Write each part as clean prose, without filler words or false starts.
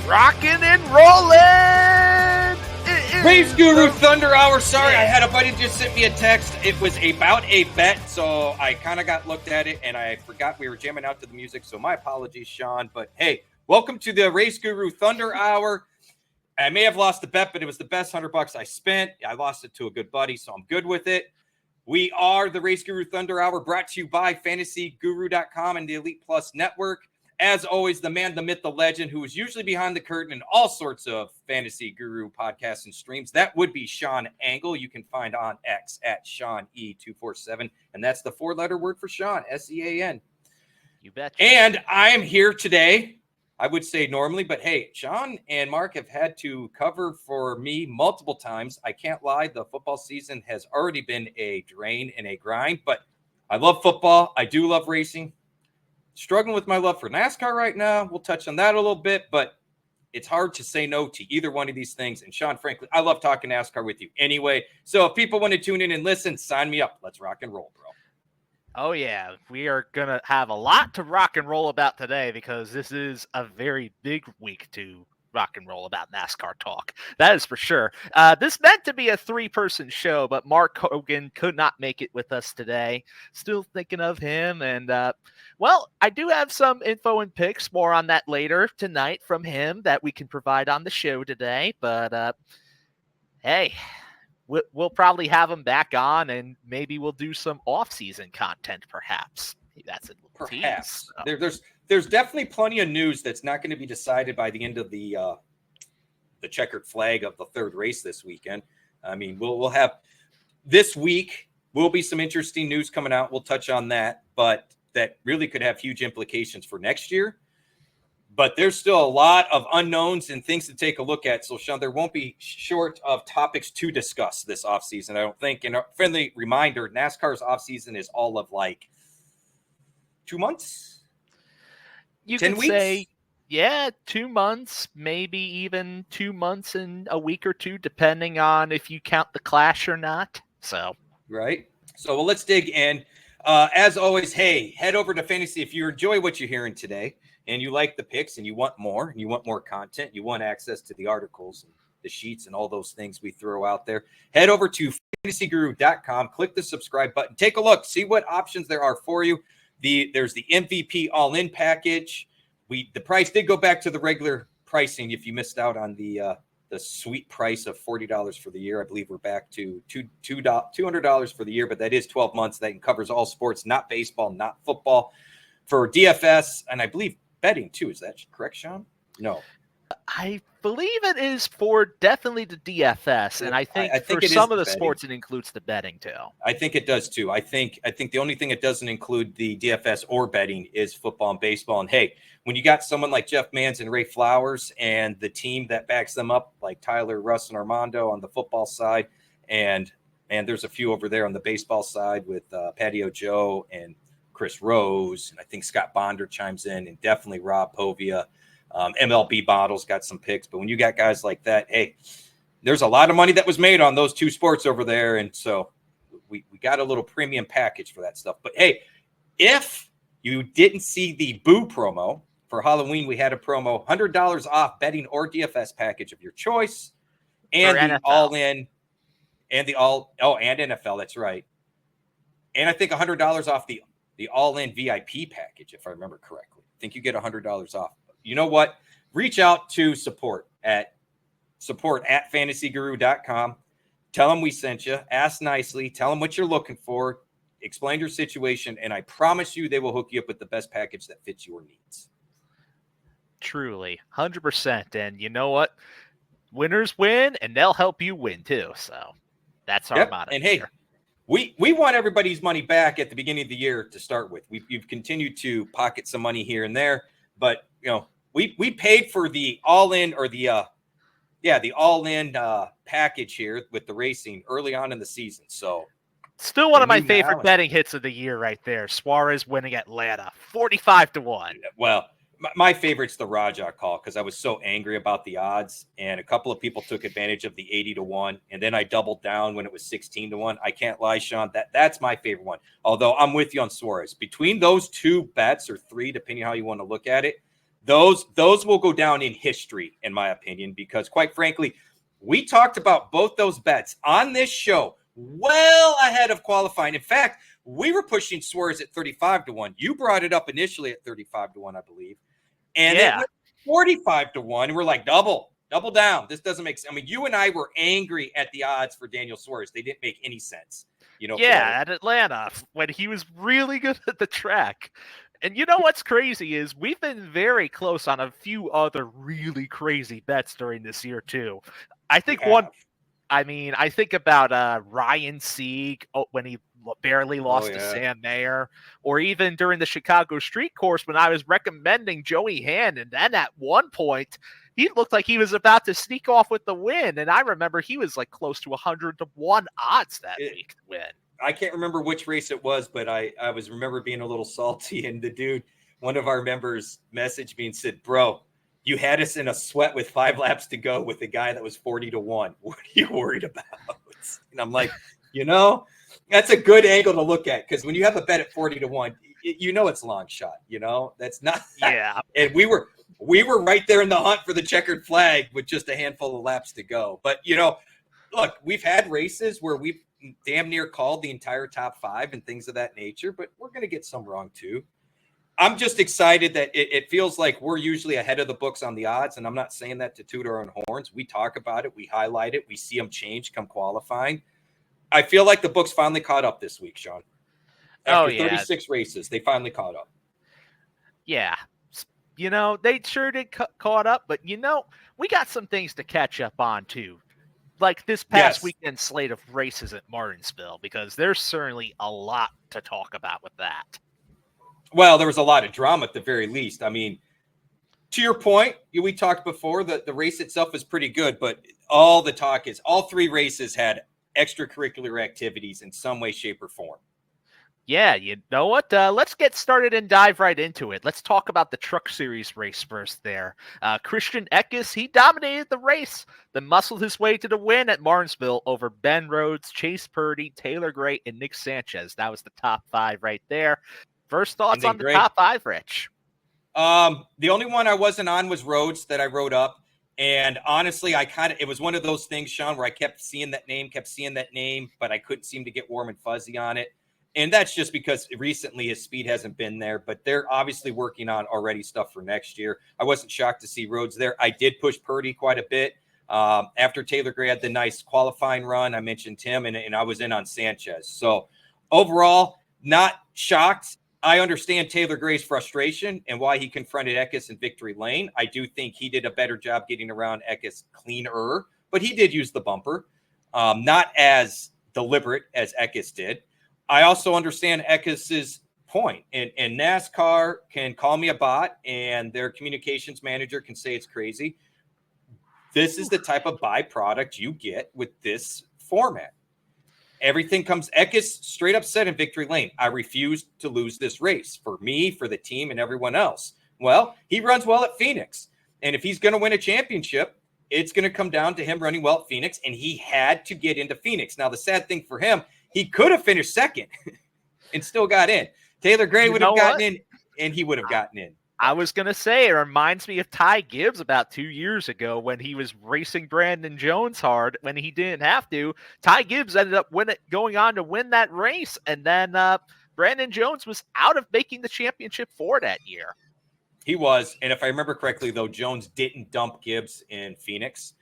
Rocking and rolling! RaceGuru Thunder Hour. Sorry, I had a buddy just sent me a text. It was about a bet, so I kind of got looked at it, and I forgot we were jamming out to the music, so my apologies, Sean. But hey, welcome to the RaceGuru Thunder Hour. I may have lost the bet, but it was the best $100 I spent. I lost it to a good buddy, so I'm good with it. We are the RaceGuru Thunder Hour, brought to you by FantasyGuru.com and the Elite Plus Network. As always, the man, the myth, the legend, who is usually behind the curtain in all sorts of Fantasy Guru podcasts and streams. That would be Sean Engel. You can find on X at SeanE247. And that's the four-letter word for Sean, S-E-A-N. You bet. And I am here today, I would say normally, but hey, Sean and Mark have had to cover for me multiple times. I can't lie. The football season has already been a drain and a grind, but I love football. I do love racing. Struggling with my love for NASCAR right now. We'll touch on that a little bit, but it's hard to say no to either one of these things. And Sean, frankly, I love talking NASCAR with you anyway. So if people want to tune in and listen, sign me up. Let's rock and roll, bro. Oh, yeah. We are going to have a lot to rock and roll about today because this is a very big week to rock and roll about NASCAR talk. That is for sure. This meant to be a three-person show, but Mark Hogan could not make it with us today. Still thinking of him. And, well, I do have some info and picks, more on that later tonight from him that we can provide on the show today. But, hey, we'll probably have him back on, and maybe we'll do some off-season content, perhaps. That's a perhaps. Tease, so. There's definitely plenty of news that's not going to be decided by the end of the checkered flag of the third race this weekend. I mean, we'll have this week will be some interesting news coming out. We'll touch on that, but that really could have huge implications for next year. But there's still a lot of unknowns and things to take a look at. So, Sean, there won't be short of topics to discuss this offseason, I don't think. And a friendly reminder, NASCAR's offseason is all of like 2 months. You 10 could weeks? say, yeah, 2 months, maybe even 2 months and a week or two, depending on if you count the Clash or not. So, right. So, well, let's dig in. As always, hey, head over to Fantasy. If you enjoy what you're hearing today and you like the picks and you want more content, you want access to the articles and the sheets and all those things we throw out there, head over to FantasyGuru.com, click the subscribe button, take a look, see what options there are for you. There's the MVP all-in package. The price did go back to the regular pricing if you missed out on the sweet price of $40 for the year. I believe we're back to $200 for the year, but that is 12 months. That covers all sports, not baseball, not football. For DFS, and I believe betting too. Is that correct, Sean? No. I believe it is for definitely the DFS, and I think for some of the sports it includes the betting too. I think it does too. I think the only thing it doesn't include the DFS or betting is football and baseball. And hey, when you got someone like Jeff Mans and Ray Flowers and the team that backs them up, like Tyler, Russ, and Armando on the football side, and there's a few over there on the baseball side with Patio Joe and Chris Rose, and I think Scott Bonder chimes in, and definitely Rob Povia. MLB Bottles got some picks, but when you got guys like that, hey, there's a lot of money that was made on those two sports over there, and so we got a little premium package for that stuff. But hey, if you didn't see the Boo promo for Halloween, we had a promo, $100 off betting or DFS package of your choice, and the NFL. All-in, and the and NFL. That's right, and I think $100 off the all-in VIP package, if I remember correctly. I think you get $100 off. You know what? Reach out to support at fantasyguru.com. Tell them we sent you. Ask nicely. Tell them what you're looking for. Explain your situation, and I promise you they will hook you up with the best package that fits your needs. Truly, 100%. And you know what? Winners win, and they'll help you win too. So that's our motto. And hey, we want everybody's money back at the beginning of the year to start with. We've continued to pocket some money here and there, but you know, we paid for the all-in or the all-in package here with the racing early on in the season. So still one of my favorite betting hits of the year right there. Suarez winning Atlanta, 45-1. Well, my favorite's the Raja call because I was so angry about the odds, and a couple of people took advantage of the 80-1, and then I doubled down when it was 16-1. I can't lie, Sean. That's my favorite one. Although I'm with you on Suarez. Between those two bets, or three, depending on how you want to look at it, Those will go down in history, in my opinion, because quite frankly, we talked about both those bets on this show well ahead of qualifying. In fact, we were pushing Suarez at 35-1. You brought it up initially at 35-1, I believe. And it went 45-1. We're like, double down. This doesn't make sense. I mean, you and I were angry at the odds for Daniel Suarez. They didn't make any sense. At Atlanta when he was really good at the track. And you know what's crazy is we've been very close on a few other really crazy bets during this year too. I think I think about Ryan Sieg when he barely lost to Sam Mayer, or even during the Chicago Street Course when I was recommending Joey Hand, and then at one point he looked like he was about to sneak off with the win, and I remember he was like close to 100-1 odds that week to win. I can't remember which race it was, but I remember being a little salty, and the dude, one of our members, messaged me and said, "Bro, you had us in a sweat with 5 laps to go with a guy that was 40-1. What are you worried about?" And I'm like, that's a good angle to look at, because when you have a bet at 40-1, it's a long shot. That's not. Yeah. And we were right there in the hunt for the checkered flag with just a handful of laps to go. But look, we've had races where we've damn near called the entire top 5 and things of that nature, but we're going to get some wrong too. I'm just excited that it feels like we're usually ahead of the books on the odds, and I'm not saying that to toot our own horns. We talk about it, we highlight it, we see them change come qualifying. I feel like the books finally caught up this week, Sean. After 36 races, they finally caught up. Yeah. They sure did caught up, but we got some things to catch up on too. Like this past weekend slate of races at Martinsville, because there's certainly a lot to talk about with that. Well, there was a lot of drama at the very least. I mean, to your point, we talked before that the race itself is pretty good, but all the talk is all 3 races had extracurricular activities in some way, shape, or form. Yeah, you know what? Let's get started and dive right into it. Let's talk about the Truck Series race first there. Christian Eckes, he dominated the race, then muscled his way to the win at Martinsville over Ben Rhodes, Chase Purdy, Taylor Gray, and Nick Sanchez. That was the top 5 right there. First thoughts on the top 5, Rich? The only one I wasn't on was Rhodes that I wrote up. And honestly, it was one of those things, Sean, where I kept seeing that name, but I couldn't seem to get warm and fuzzy on it. And that's just because recently his speed hasn't been there, but they're obviously working on already stuff for next year. I wasn't shocked to see Rhodes there. I did push Purdy quite a bit. After Taylor Gray had the nice qualifying run, I mentioned him, and I was in on Sanchez. So overall, not shocked. I understand Taylor Gray's frustration and why he confronted Eckes in victory lane. I do think he did a better job getting around Eckes cleaner, but he did use the bumper. Not as deliberate as Eckes did. I also understand Eckes' point. And NASCAR can call me a bot, and their communications manager can say it's crazy. This is the type of byproduct you get with this format. Everything comes. Eckes straight up said in victory lane, "I refuse to lose this race for me, for the team, and everyone else." Well, he runs well at Phoenix. And if he's going to win a championship, it's going to come down to him running well at Phoenix, and he had to get into Phoenix. Now, the sad thing for him, he could have finished second and still got in. Taylor Gray would have gotten in, and he would have gotten in. I was going to say, it reminds me of Ty Gibbs about 2 years ago when he was racing Brandon Jones hard when he didn't have to. Ty Gibbs ended up going on to win that race, and then Brandon Jones was out of making the championship for that year. He was, and if I remember correctly, though, Jones didn't dump Gibbs in Phoenix.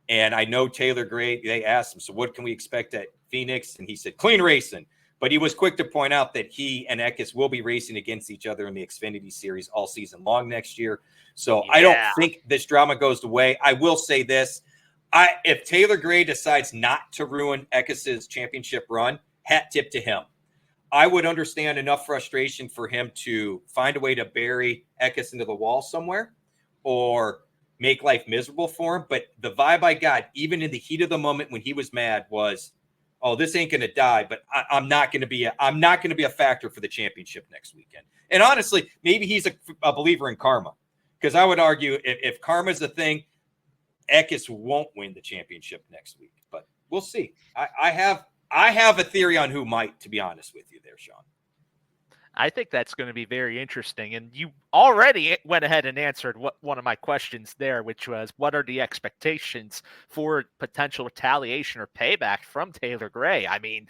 And I know Taylor Gray, they asked him, so what can we expect at Phoenix? And he said, clean racing. But he was quick to point out that he and Eckes will be racing against each other in the Xfinity Series all season long next year. So I don't think this drama goes away. I will say this. If Taylor Gray decides not to ruin Eckes' championship run, hat tip to him. I would understand enough frustration for him to find a way to bury Eckes into the wall somewhere or make life miserable for him. But the vibe I got, even in the heat of the moment when he was mad, was, oh, this ain't going to die, but I'm not going to be a factor for the championship next weekend. And honestly, maybe he's a believer in karma, because I would argue if karma's a thing, Eckes won't win the championship next week. But we'll see. I have a theory on who might, to be honest with you there, Sean. I think that's going to be very interesting. And you already went ahead and answered one of my questions there, which was what are the expectations for potential retaliation or payback from Taylor Gray? I mean,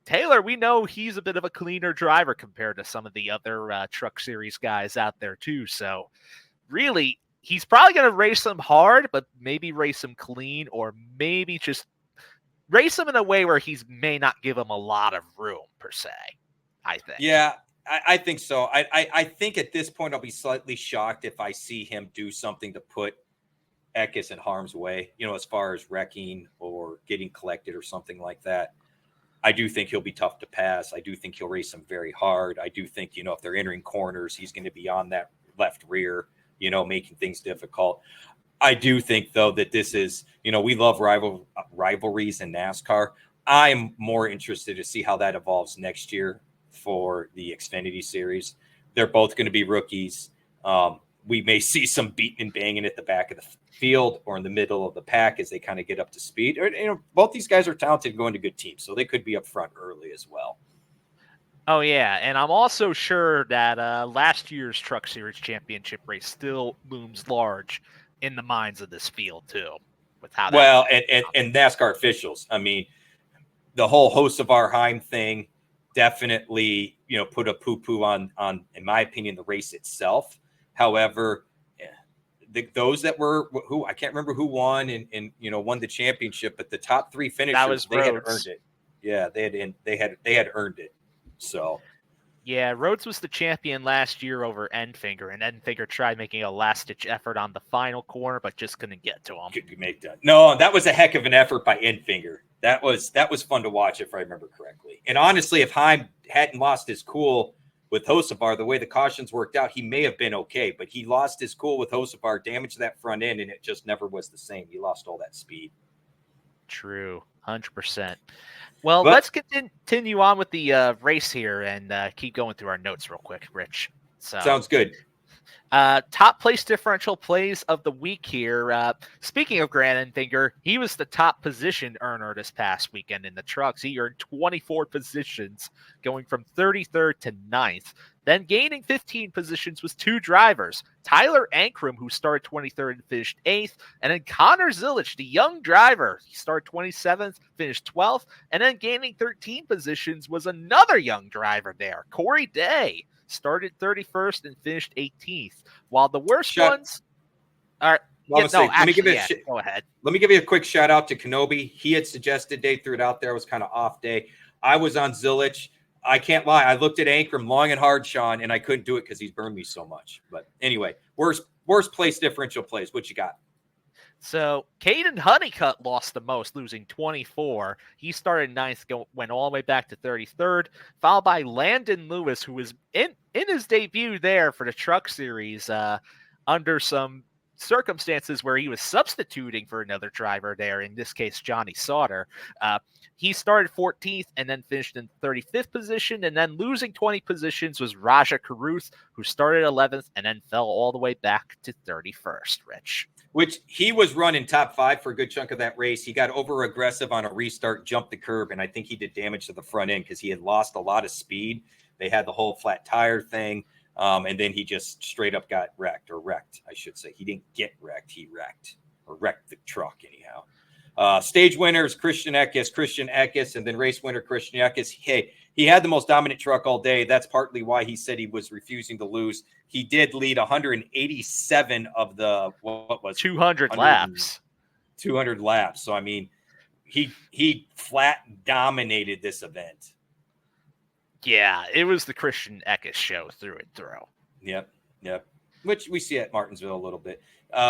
Taylor, we know he's a bit of a cleaner driver compared to some of the other Truck Series guys out there, too. So, really, he's probably going to race them hard, but maybe race them clean, or maybe just race them in a way where he may not give them a lot of room, per se, I think. Yeah, I think so. I think at this point I'll be slightly shocked if I see him do something to put Eckes in harm's way, as far as wrecking or getting collected or something like that. I do think he'll be tough to pass. I do think he'll race them very hard. I do think, if they're entering corners, he's going to be on that left rear, making things difficult. I do think, though, that this is, we love rivalries in NASCAR. I'm more interested to see how that evolves next year for the Xfinity Series. They're both going to be rookies. We may see some beating and banging at the back of the field or in the middle of the pack as they kind of get up to speed. Both these guys are talented, going to good teams, so they could be up front early as well. Oh, yeah, and I'm also sure that last year's Truck Series championship race still looms large in the minds of this field, too. With how and NASCAR officials. I mean, the whole Hocevar-Heim thing definitely, put a poo-poo on, in my opinion, the race itself. However, those that were who I can't remember who won and won the championship, but the top three finishers, they had earned it. Yeah, they had earned it. So, yeah, Rhodes was the champion last year over Enfinger, and Enfinger tried making a last-ditch effort on the final corner, but just couldn't get to him. Could make that. No, that was a heck of an effort by Enfinger. That was fun to watch, if I remember correctly. And honestly, if Heim hadn't lost his cool with Hocevar, the way the cautions worked out, he may have been okay. But he lost his cool with Hocevar, damaged that front end, and it just never was the same. He lost all that speed. True, 100%. Well, let's continue on with the race here and keep going through our notes real quick, Rich. So, sounds good. Top place differential plays of the week here. Speaking of Grant Enfinger, he was the top position earner this past weekend in the trucks. He earned 24 positions, going from 33rd to 9th. Then gaining 15 positions was two drivers, Tyler Ankrum, who started 23rd and finished 8th, and then Connor Zilic, the young driver. He started 27th, finished 12th, and then gaining 13 positions was another young driver there, Corey Day. Started 31st and finished 18th. While the worst ones are... Go ahead. Let me give you a quick shout out to Kenobi. He had suggested day, threw it out there. It was kind of off day. I was on Zilic. I can't lie. I looked at Ankrum long and hard, Sean, and I couldn't do it because he's burned me so much. But anyway, worst place differential plays. What you got? So Caden Honeycutt lost the most, losing 24. He started 9th, went all the way back to 33rd, followed by Landon Lewis, who was in his debut there for the Truck Series under some circumstances where he was substituting for another driver there, in this case, Johnny Sauter. He started 14th and then finished in 35th position, and then losing 20 positions was Raja Caruth, who started 11th and then fell all the way back to 31st, Rich. Which he was running top 5 for a good chunk of that race. He got over aggressive on a restart, jumped the curb, and I think he did damage to the front end because he had lost a lot of speed. They had the whole flat tire thing, and then he just straight up got wrecked, I should say. He didn't get wrecked. He wrecked the truck anyhow. Stage winners, Christian Eckes, and then race winner, Christian Eckes. Hey, he had the most dominant truck all day. That's partly why he said he was refusing to lose. He did lead 187 of the, 200 laps. 200 laps. So, I mean, he flat dominated this event. Yeah, it was the Christian Eckes show through and through. Yep. Which we see at Martinsville a little bit.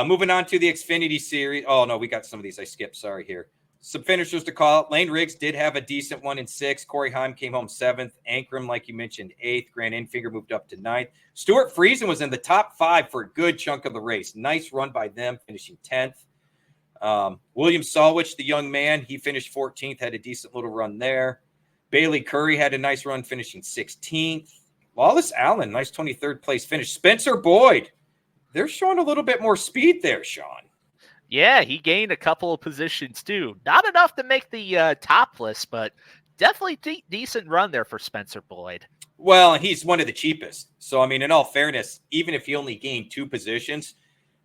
Moving on to the Xfinity Series. Oh, no, we got some of these I skipped. Sorry here. Some finishers to call out. Lane Riggs did have a decent one in 6th. Corey Heim came home 7th. Ankrum, like you mentioned, 8th. Grant Enfinger moved up to 9th. Stuart Friesen was in the top 5 for a good chunk of the race. Nice run by them, finishing 10th. William Salwich, the young man, he finished 14th, had a decent little run there. Bailey Curry had a nice run, finishing 16th. Wallace Allen, nice 23rd place finish. Spencer Boyd, they're showing a little bit more speed there, Sean. Yeah, he gained a couple of positions too. Not enough to make the top list, but definitely decent run there for Spencer Boyd. Well, and he's one of the cheapest. So, I mean, in all fairness, even if he only gained 2 positions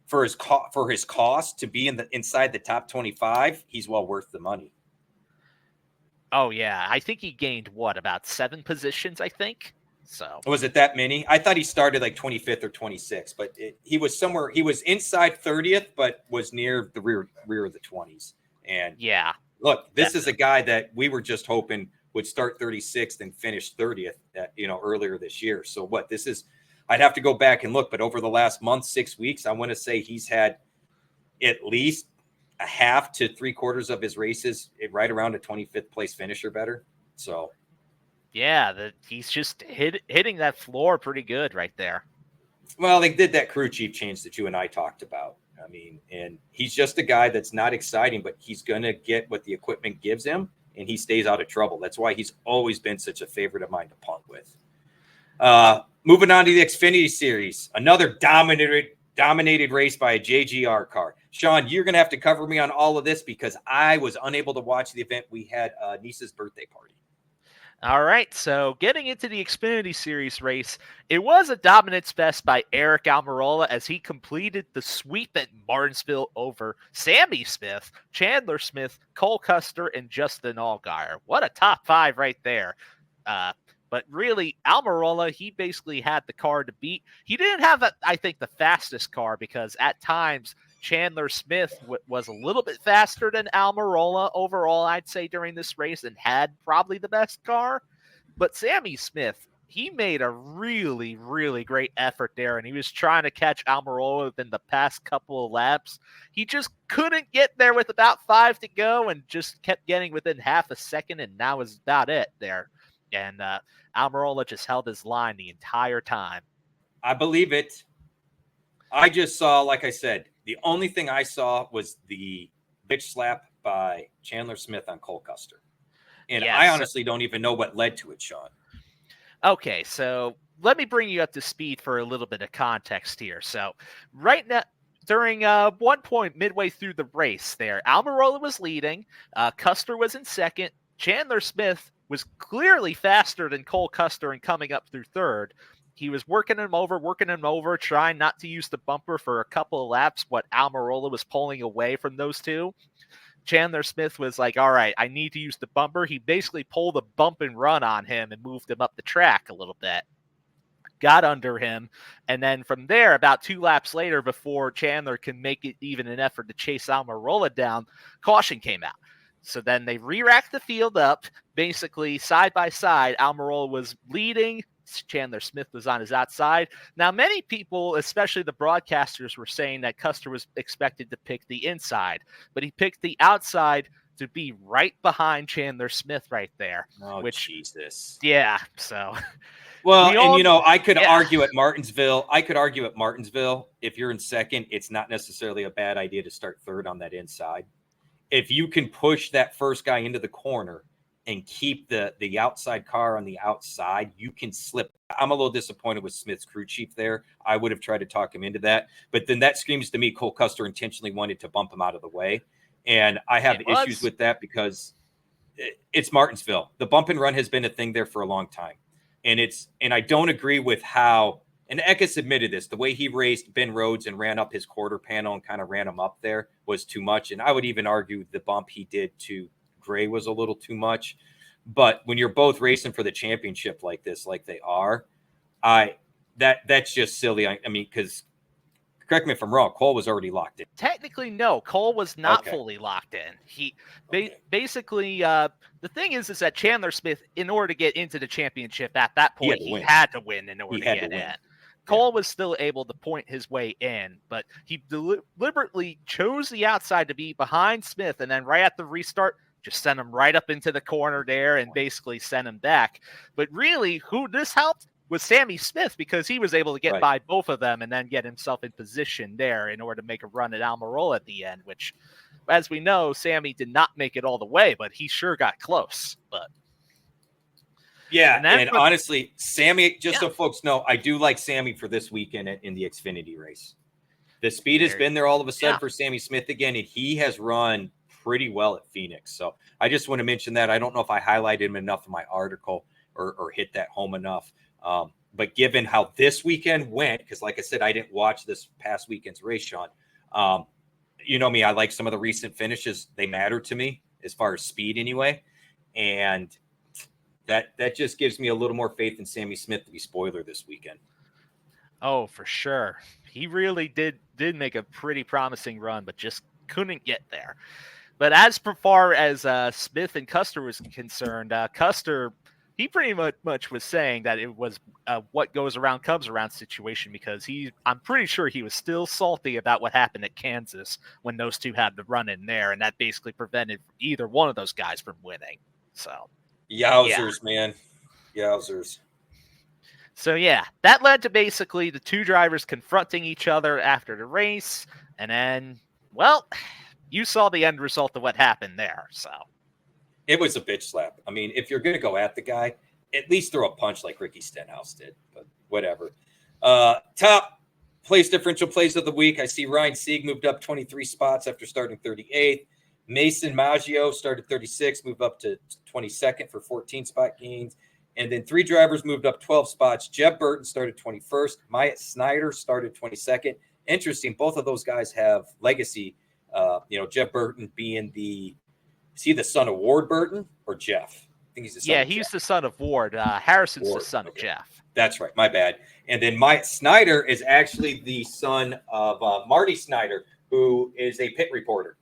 for his cost to be inside the top 25, he's well worth the money. Oh yeah, I think he gained about 7 positions, I think. So was it that many? I thought he started like 25th or 26th, but he was somewhere. He was inside 30th, but was near the rear of the 20s. And yeah, look, this is a guy that we were just hoping would start 36th and finish 30th, earlier this year. So what this is, I'd have to go back and look, but over the last month, 6 weeks, I want to say he's had at least a half to 3/4 of his races right around a 25th place finish or better. So. Yeah, he's just hitting that floor pretty good right there. Well, they did that crew chief change that you and I talked about. I mean, and he's just a guy that's not exciting, but he's going to get what the equipment gives him, and he stays out of trouble. That's why he's always been such a favorite of mine to punt with. Moving on to the Xfinity Series, another dominated race by a JGR car. Sean, you're going to have to cover me on all of this because I was unable to watch the event. We had niece's birthday party. All right, so getting into the Xfinity Series race, it was a dominance fest by Eric Almirola as he completed the sweep at Martinsville over Sammy Smith, Chandler Smith, Cole Custer, and Justin Allgaier. What a top 5 right there. But really, Almirola, he basically had the car to beat. He didn't have, I think, the fastest car because at times Chandler Smith was a little bit faster than Almirola overall, I'd say, during this race and had probably the best car. But Sammy Smith, he made a really, really great effort there, and he was trying to catch Almirola within the past couple of laps. He just couldn't get there with about 5 to go and just kept getting within half a second, and that was about it there. And Almirola just held his line the entire time. I believe it. I just saw, like I said, the only thing I saw was the bitch slap by Chandler Smith on Cole Custer. And yes, I honestly don't even know what led to it, Sean. Okay, so let me bring you up to speed for a little bit of context here. So right now, during one point midway through the race there, Almirola was leading. Custer was in second. Chandler Smith was clearly faster than Cole Custer and coming up through third. He was working him over, trying not to use the bumper for a couple of laps, but Almirola was pulling away from those two. Chandler Smith was like, all right, I need to use the bumper. He basically pulled a bump and run on him and moved him up the track a little bit. Got under him, and then from there, about 2 laps later, before Chandler can make it even an effort to chase Almirola down, caution came out. So then they re-racked the field up, basically side by side. Almirola was leading. Chandler Smith was on his outside. Now, many people, especially the broadcasters, were saying that Custer was expected to pick the inside, but he picked the outside to be right behind Chandler Smith right there. Oh, Jesus. Yeah, so... Well, I could argue at Martinsville. If you're in second, it's not necessarily a bad idea to start third on that inside. If you can push that first guy into the corner and keep the outside car on the outside, you can slip. I'm a little disappointed with Smith's crew chief there. I would have tried to talk him into that. But then that screams to me Cole Custer intentionally wanted to bump him out of the way. And I have issues with that because it's Martinsville. The bump and run has been a thing there for a long time. And I don't agree with how, and Eckes admitted this, the way he raced Ben Rhodes and ran up his quarter panel and kind of ran him up there was too much. And I would even argue the bump he did to Gray was a little too much. But when you're both racing for the championship like this, like they are, that's just silly. I mean, because correct me if I'm wrong, Cole was already locked in. Technically, no. Cole was not fully locked in. He basically the thing is that Chandler Smith, in order to get into the championship at that point, he had to win in order to get in. Cole was still able to point his way in, but he deliberately chose the outside to be behind Smith, and then right at the restart, just sent him right up into the corner there and basically sent him back. But really, who this helped was Sammy Smith, because he was able to get by both of them and then get himself in position there in order to make a run at Almirola at the end, which, as we know, Sammy did not make it all the way, but he sure got close. But and honestly, Sammy, just so folks know, I do like Sammy for this weekend in the Xfinity race. The speed has been there all of a sudden for Sammy Smith again, and he has run pretty well at Phoenix. So I just want to mention that. I don't know if I highlighted him enough in my article or hit that home enough. But given how this weekend went, because like I said, I didn't watch this past weekend's race, Sean. You know me, I like some of the recent finishes. They matter to me as far as speed anyway. And that just gives me a little more faith in Sammy Smith to be spoiler this weekend. Oh, for sure. He really did make a pretty promising run, but just couldn't get there. But as far as Smith and Custer was concerned, Custer, he pretty much was saying that it was what goes around comes around situation, because I'm pretty sure he was still salty about what happened at Kansas when those two had the run in there, and that basically prevented either one of those guys from winning. So, Yowzers, man. Yowzers. So, yeah, that led to basically the two drivers confronting each other after the race. And then, well, you saw the end result of what happened there. So it was a bitch slap. I mean, if you're going to go at the guy, at least throw a punch like Ricky Stenhouse did. But whatever. Top place differential plays of the week. I see Ryan Sieg moved up 23 spots after starting 38th. Mason Maggio started 36, moved up to 22nd for 14 spot gains. And then three drivers moved up 12 spots. Jeb Burton started 21st. Myatt Snyder started 22nd. Interesting. Both of those guys have legacy. Jeb Burton being is he the son of Ward Burton or Jeff? I think he's the son of he's Jeff. the son of Ward. Harrison's Ward. The son of Okay. Jeff. That's right. My bad. And then Myatt Snyder is actually the son of Marty Snyder, who is a pit reporter.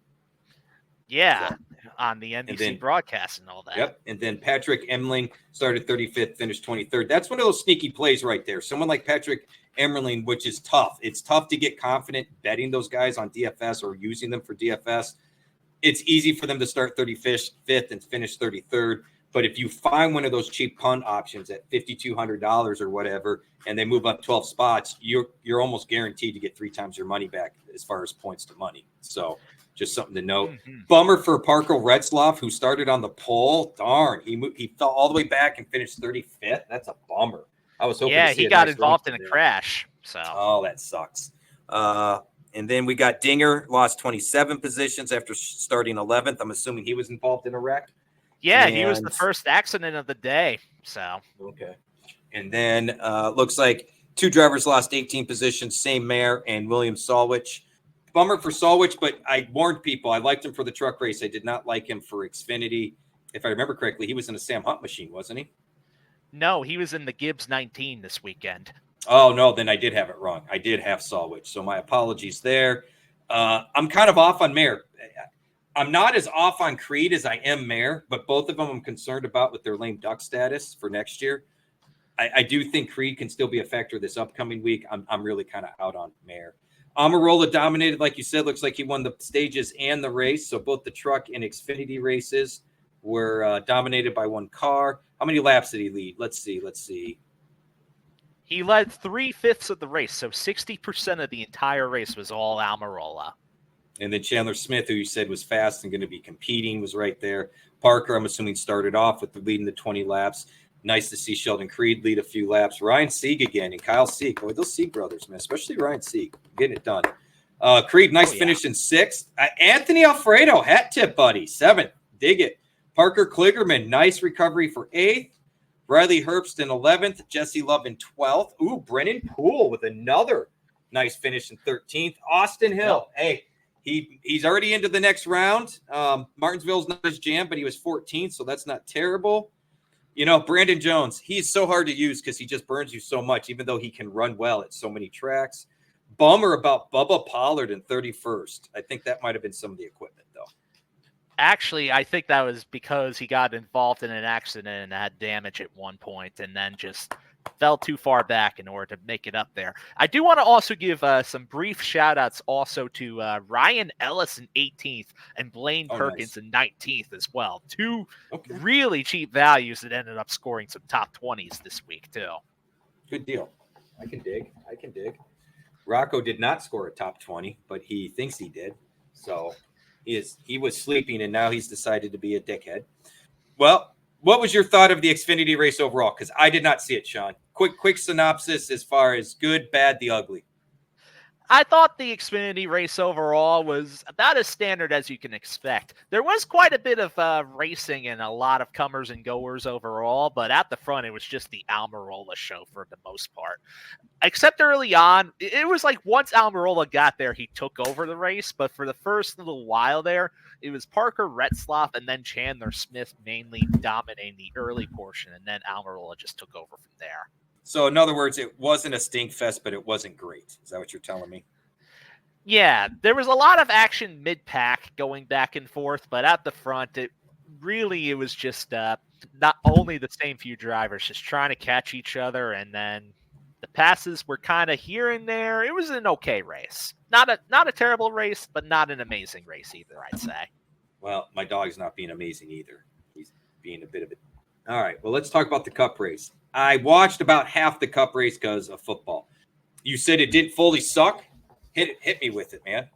Yeah, so, on the NBC broadcast and all that. Yep. And then Patrick Emmerling started 35th, finished 23rd. That's one of those sneaky plays right there. Someone like Patrick Emmerling, which is tough. It's tough to get confident betting those guys on DFS or using them for DFS. It's easy for them to start 35th and finish 33rd. But if you find one of those cheap punt options at $5,200 or whatever, and they move up 12 spots, you're almost guaranteed to get 3 times your money back as far as points to money. So just something to note. Mm-hmm. Bummer for Parker Retzlaff, who started on the pole. Darn, he fell all the way back and finished 35th. That's a bummer. I was hoping. Yeah, he got involved in a crash. So that sucks. And then we got Dinger, lost 27 positions after starting 11th. I'm assuming he was involved in a wreck. Yeah, he was the first accident of the day. So okay. And then looks like two drivers lost 18 positions, Sam Mayer and William Solwich. Bummer for Solwich, but I warned people. I liked him for the truck race. I did not like him for Xfinity. If I remember correctly, he was in a Sam Hunt machine, wasn't he? No, he was in the Gibbs 19 this weekend. Oh, no, then I did have it wrong. I did have Solwich, so my apologies there. I'm kind of off on Mayer. I'm not as off on Creed as I am Mayer, but both of them I'm concerned about with their lame duck status for next year. I do think Creed can still be a factor this upcoming week. I'm really kind of out on Mayer. Amarola dominated, like you said. Looks like he won the stages and the race. So both the truck and Xfinity races were dominated by one car. How many laps did he lead? Let's see. He led 3/5 of the race, so 60% of the entire race was all Almirola. And then Chandler Smith, who you said was fast and going to be competing, was right there. Parker, I'm assuming, started off with the leading the 20 laps. Nice to see Sheldon Creed lead a few laps. Ryan Sieg again and Kyle Sieg. Boy, those Sieg brothers, man, especially Ryan Sieg, getting it done. Creed, nice finish in 6th. Anthony Alfredo, hat tip, buddy, 7th. Dig it. Parker Kligerman, nice recovery for 8th. Riley Herbst in 11th. Jesse Love in 12th. Ooh, Brennan Poole with another nice finish in 13th. Austin Hill, hey, he's already into the next round. Martinsville's not his jam, but he was 14th, so that's not terrible. Brandon Jones, he's so hard to use because he just burns you so much, even though he can run well at so many tracks. Bummer about Bubba Pollard in 31st. I think that might have been some of the equipment, though. Actually, I think that was because he got involved in an accident and had damage at one point and then just fell too far back in order to make it up there. I do want to also give some brief shout-outs also to Ryan Ellis in 18th and Blaine Perkins in 19th as well. Two really cheap values that ended up scoring some top 20s this week, too. Good deal. I can dig. Rocco did not score a top 20, but he thinks he did. So he was sleeping, and now he's decided to be a dickhead. Well, what was your thought of the Xfinity race overall? Because I did not see it, Sean. Quick synopsis as far as good, bad, the ugly. I thought the Xfinity race overall was about as standard as you can expect. There was quite a bit of racing and a lot of comers and goers overall, but at the front, it was just the Almirola show for the most part. Except early on, it was like once Almirola got there, he took over the race. But for the first little while there, it was Parker Retzlaff and then Chandler Smith mainly dominating the early portion, and then Almirola just took over from there. So, in other words, it wasn't a stink fest, but it wasn't great. Is that what you're telling me? Yeah, there was a lot of action mid-pack going back and forth, but at the front, it was just not only the same few drivers just trying to catch each other, and then the passes were kind of here and there. It was an okay race. Not a terrible race, but not an amazing race either, I'd say. Well, my dog's not being amazing either. He's being a bit of it. All right, well, let's talk about the Cup race. I watched about half the Cup race because of football. You said it didn't fully suck? Hit me with it, man.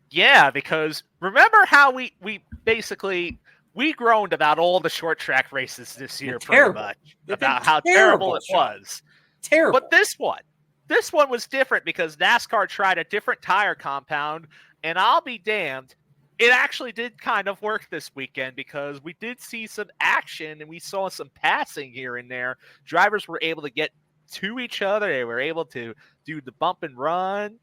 Yeah, because remember how we basically groaned about all the short track races this year pretty much. About how terrible it was. Terrible. But this one was different because NASCAR tried a different tire compound, and I'll be damned, it actually did kind of work this weekend because we did see some action and we saw some passing here and there. Drivers were able to get to each other. They were able to do the bump and run,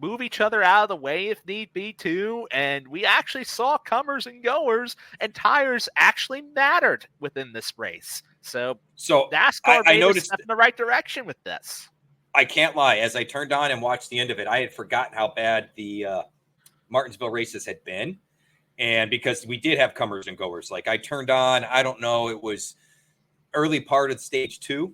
move each other out of the way if need be too. And we actually saw comers and goers, and tires actually mattered within this race. So NASCAR made a step in the right direction with this. I can't lie. As I turned on and watched the end of it, I had forgotten how bad the Martinsville races had been. And because we did have comers and goers, like I turned on, I don't know, it was early part of stage 2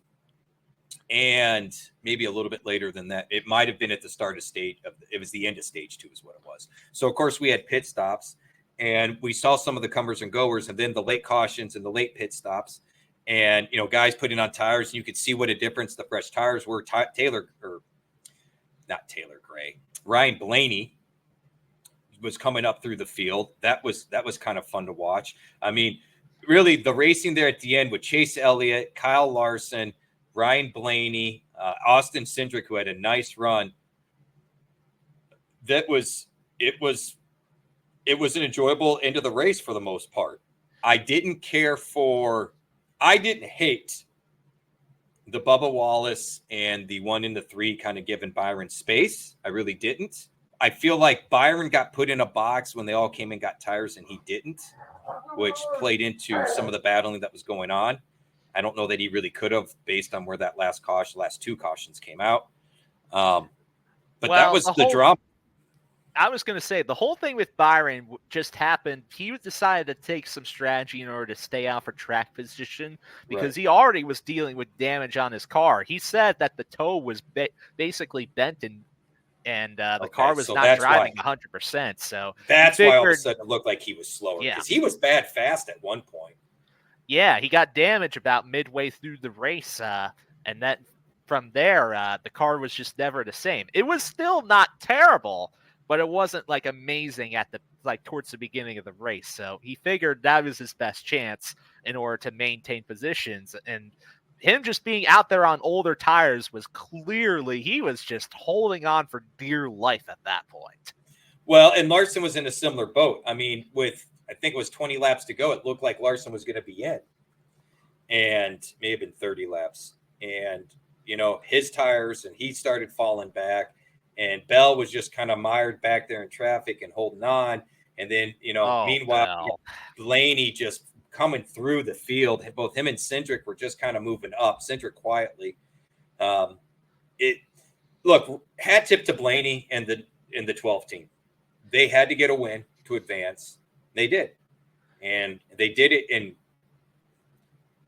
and maybe a little bit later than that. It might have been at the start of it was the end of stage 2 is what it was. So of course we had pit stops and we saw some of the comers and goers and then the late cautions and the late pit stops. And, guys putting on tires, and you could see what a difference the fresh tires were. Ryan Blaney was coming up through the field. That was kind of fun to watch. I mean, really the racing there at the end with Chase Elliott, Kyle Larson, Ryan Blaney, Austin Cindric, who had a nice run. It was an enjoyable end of the race for the most part. I didn't hate the Bubba Wallace and the 1 in the 3 kind of giving Byron space. I really didn't. I feel like Byron got put in a box when they all came and got tires and he didn't, which played into some of the battling that was going on. I don't know that he really could have based on where that last 2 cautions came out. But that was the drama. I was going to say the whole thing with Byron just happened. He decided to take some strategy in order to stay out for track position because he already was dealing with damage on his car. He said that the toe was basically bent and the car was not driving 100%. So that's why all of a sudden it looked like he was slower because he was bad fast at one point. Yeah, he got damage about midway through the race, and that from there the car was just never the same. It was still not terrible, but it wasn't like amazing at towards the beginning of the race. So he figured that was his best chance in order to maintain positions. And him just being out there on older tires was clearly, he was just holding on for dear life at that point. Well, and Larson was in a similar boat. I mean, I think it was 20 laps to go. It looked like Larson was going to be in, and may have been 30 laps. And, his tires, and he started falling back. And Bell was just kind of mired back there in traffic and holding on. And then, meanwhile, Blaney just coming through the field. Both him and Cindric were just kind of moving up. Cindric quietly. Hat tip to Blaney and the 12 team. They had to get a win to advance. They did. And they did it in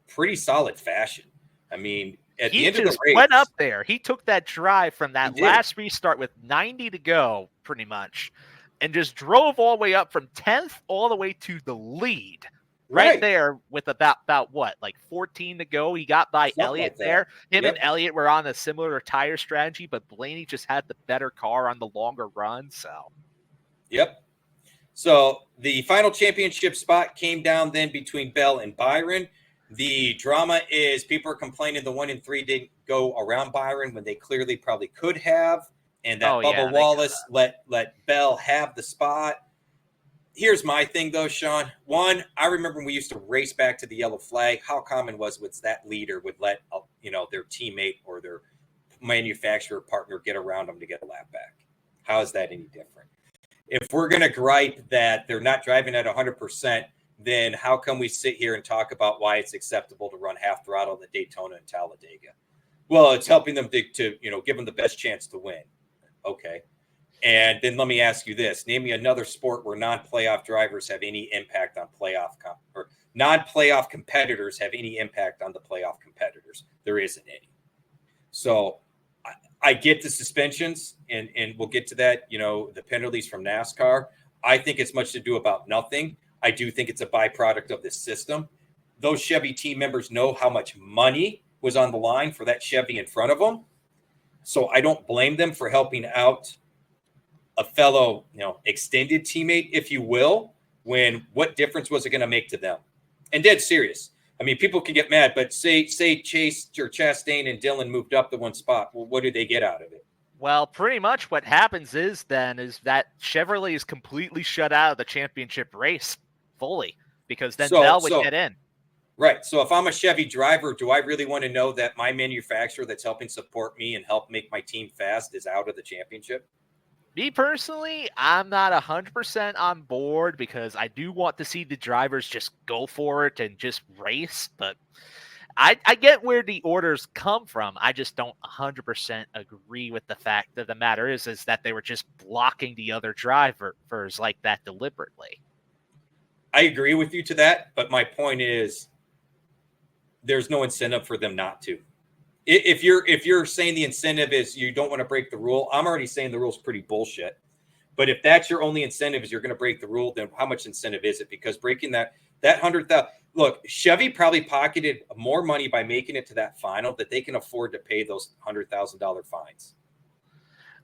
pretty solid fashion. I mean, at the end of the race, went up there. He took that drive from that last restart with 90 to go, pretty much, and just drove all the way up from 10th all the way to the lead. Right there with about 14 to go. He got by Elliott there. Him and Elliott were on a similar tire strategy, but Blaney just had the better car on the longer run. So the final championship spot came down then between Bell and Byron. The drama is people are complaining the 1 in 3 didn't go around Byron when they clearly probably could have. and that Bubba Wallace let Bell have the spot. Here's my thing, though, Sean. One, I remember when we used to race back to the yellow flag. How common was that leader would let their teammate or their manufacturer partner get around them to get a lap back? How is that any different? If we're going to gripe that they're not driving at 100%, then how come we sit here and talk about why it's acceptable to run half throttle at Daytona and Talladega? Well, it's helping them to give them the best chance to win. Okay. And then let me ask you this. Name me another sport where non-playoff drivers have any impact on or non-playoff competitors have any impact on the playoff competitors. There isn't any. So I get the suspensions, and we'll get to that, the penalties from NASCAR. I think it's much to do about nothing. I do think it's a byproduct of this system. Those Chevy team members know how much money was on the line for that Chevy in front of them. So I don't blame them for helping out a fellow, extended teammate, if you will, when what difference was it going to make to them? And dead serious. I mean, people can get mad, but say Chase or Chastain and Dillon moved up to one spot. Well, what did they get out of it? Well, pretty much what happens is that Chevrolet is completely shut out of the championship race fully, because then Bell would get in. Right. So if I'm a Chevy driver, do I really want to know that my manufacturer that's helping support me and help make my team fast is out of the championship? Me personally, I'm not 100% on board, because I do want to see the drivers just go for it and just race. But I get where the orders come from. I just don't 100% agree with the fact that the matter is that they were just blocking the other drivers like that deliberately. I agree with you to that, but my point is there's no incentive for them not to. If you're saying the incentive is you don't want to break the rule, I'm already saying the rule's pretty bullshit. But if that's your only incentive is you're going to break the rule, then how much incentive is it? Because breaking that 100,000, look, Chevy probably pocketed more money by making it to that final that they can afford to pay those $100,000 fines.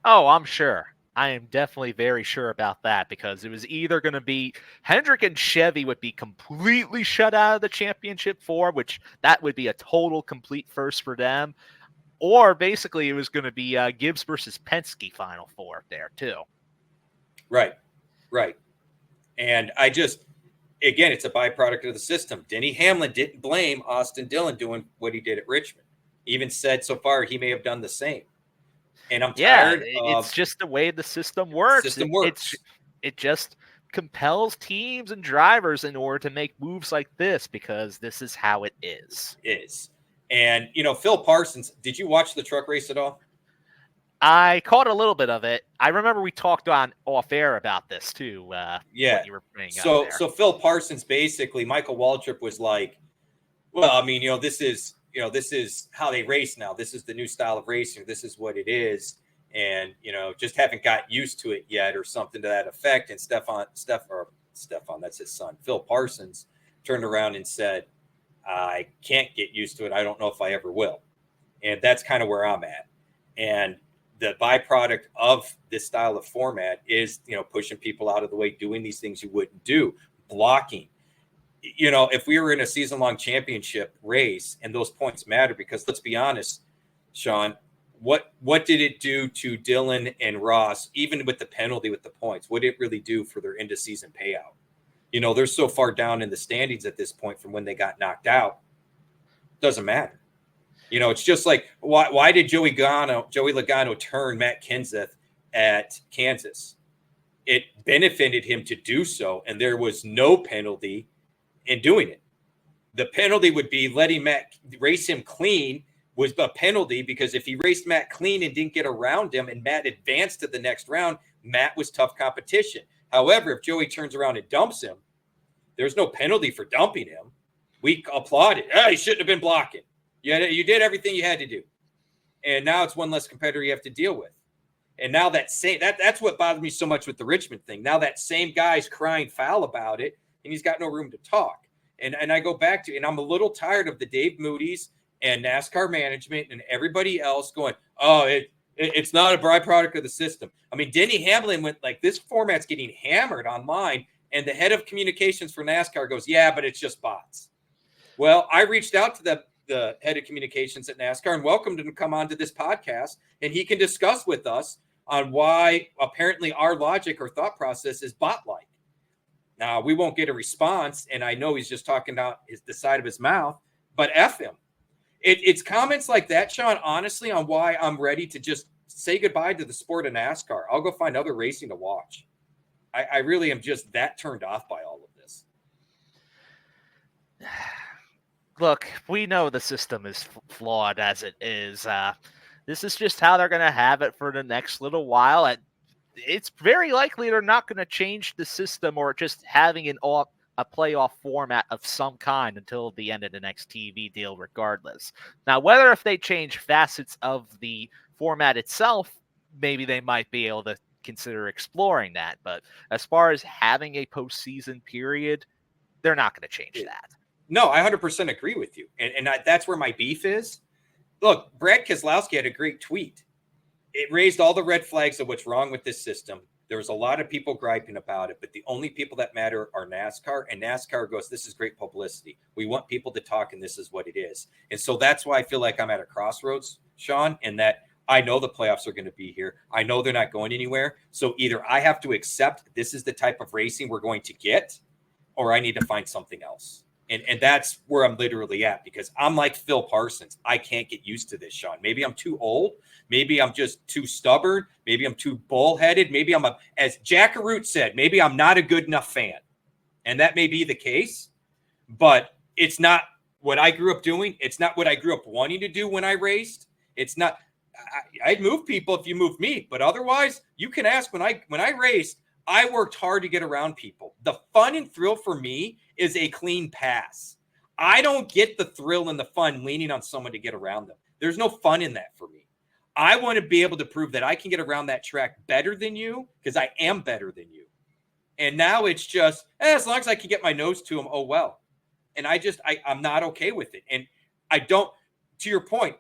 Oh, I'm sure. I am definitely very sure about that, because it was either going to be Hendrick and Chevy would be completely shut out of the championship four, which that would be a total complete first for them, or basically it was going to be Gibbs versus Penske final four there too. Right. And again, it's a byproduct of the system. Denny Hamlin didn't blame Austin Dillon doing what he did at Richmond. Even said so far he may have done the same. And I'm tired of... It's just the way the system works. It just compels teams and drivers in order to make moves like this, because this is how it is. And, Phil Parsons, did you watch the truck race at all? I caught a little bit of it. I remember we talked on off air about this too. Yeah. What you were bringing up there. So Phil Parsons, basically, Michael Waltrip was like, well, I mean, this is how they race now. This is the new style of racing. This is what it is. And, just haven't got used to it yet, or something to that effect. And Stefan, that's his son, Phil Parsons, turned around and said, I can't get used to it. I don't know if I ever will. And that's kind of where I'm at. And the byproduct of this style of format is, pushing people out of the way, doing these things you wouldn't do, blocking. If we were in a season-long championship race and those points matter, because let's be honest, Sean, what did it do to Dillon and Ross, even with the penalty with the points? What did it really do for their end-of-season payout? They're so far down in the standings at this point from when they got knocked out. Doesn't matter. It's just like, why did Joey Logano turn Matt Kenseth at Kansas? It benefited him to do so, and there was no penalty in doing it. The penalty would be letting Matt race him clean was a penalty, because if he raced Matt clean and didn't get around him and Matt advanced to the next round, Matt was tough competition. However, if Joey turns around and dumps him, there's no penalty for dumping him. We applaud it. He shouldn't have been blocking. You did everything you had to do. And now it's one less competitor you have to deal with. And now that's what bothered me so much with the Richmond thing. Now that same guy's crying foul about it, and he's got no room to talk. And I go back to, and I'm a little tired of the Dave Moody's and NASCAR management and everybody else going, it's not a byproduct of the system. I mean, Denny Hamlin went like, this format's getting hammered online, and the head of communications for NASCAR goes, yeah, but it's just bots. Well, I reached out to the head of communications at NASCAR and welcomed him to come on to this podcast, and he can discuss with us on why apparently our logic or thought process is bot-like. Now, we won't get a response, and I know he's just talking out the side of his mouth, but F him. It's comments like that, Sean, honestly, on why I'm ready to just say goodbye to the sport of NASCAR. I'll go find other racing to watch. I really am just that turned off by all of this. Look, we know the system is flawed as it is. This is just how they're going to have it for the next little while. It's very likely they're not going to change the system or just having a playoff format of some kind until the end of the next TV deal, regardless. Now, whether if they change facets of the format itself, maybe they might be able to consider exploring that. But as far as having a postseason period, they're not going to change that. No, I 100% agree with you. And that's where my beef is. Look, Brad Keselowski had a great tweet. It raised all the red flags of what's wrong with this system. There was a lot of people griping about it, but the only people that matter are NASCAR. And NASCAR goes, this is great publicity. We want people to talk, and this is what it is. And so that's why I feel like I'm at a crossroads, Sean, and that I know the playoffs are going to be here. I know they're not going anywhere. So either I have to accept this is the type of racing we're going to get, or I need to find something else. And that's where I'm literally at, because I'm like Phil Parsons. I can't get used to this, Sean. Maybe I'm too old. Maybe I'm just too stubborn. Maybe I'm too bullheaded. Maybe as Jack Arute said, maybe I'm not a good enough fan. And that may be the case, but it's not what I grew up doing. It's not what I grew up wanting to do when I raced. It's not, I'd move people if you moved me, but otherwise you can ask when I raced, I worked hard to get around people. The fun and thrill for me is a clean pass. I don't get the thrill and the fun leaning on someone to get around them. There's no fun in that for me. I want to be able to prove that I can get around that track better than you, because I am better than you. And now it's just, as long as I can get my nose to them, oh, well. And I'm not okay with it. And I don't, to your point,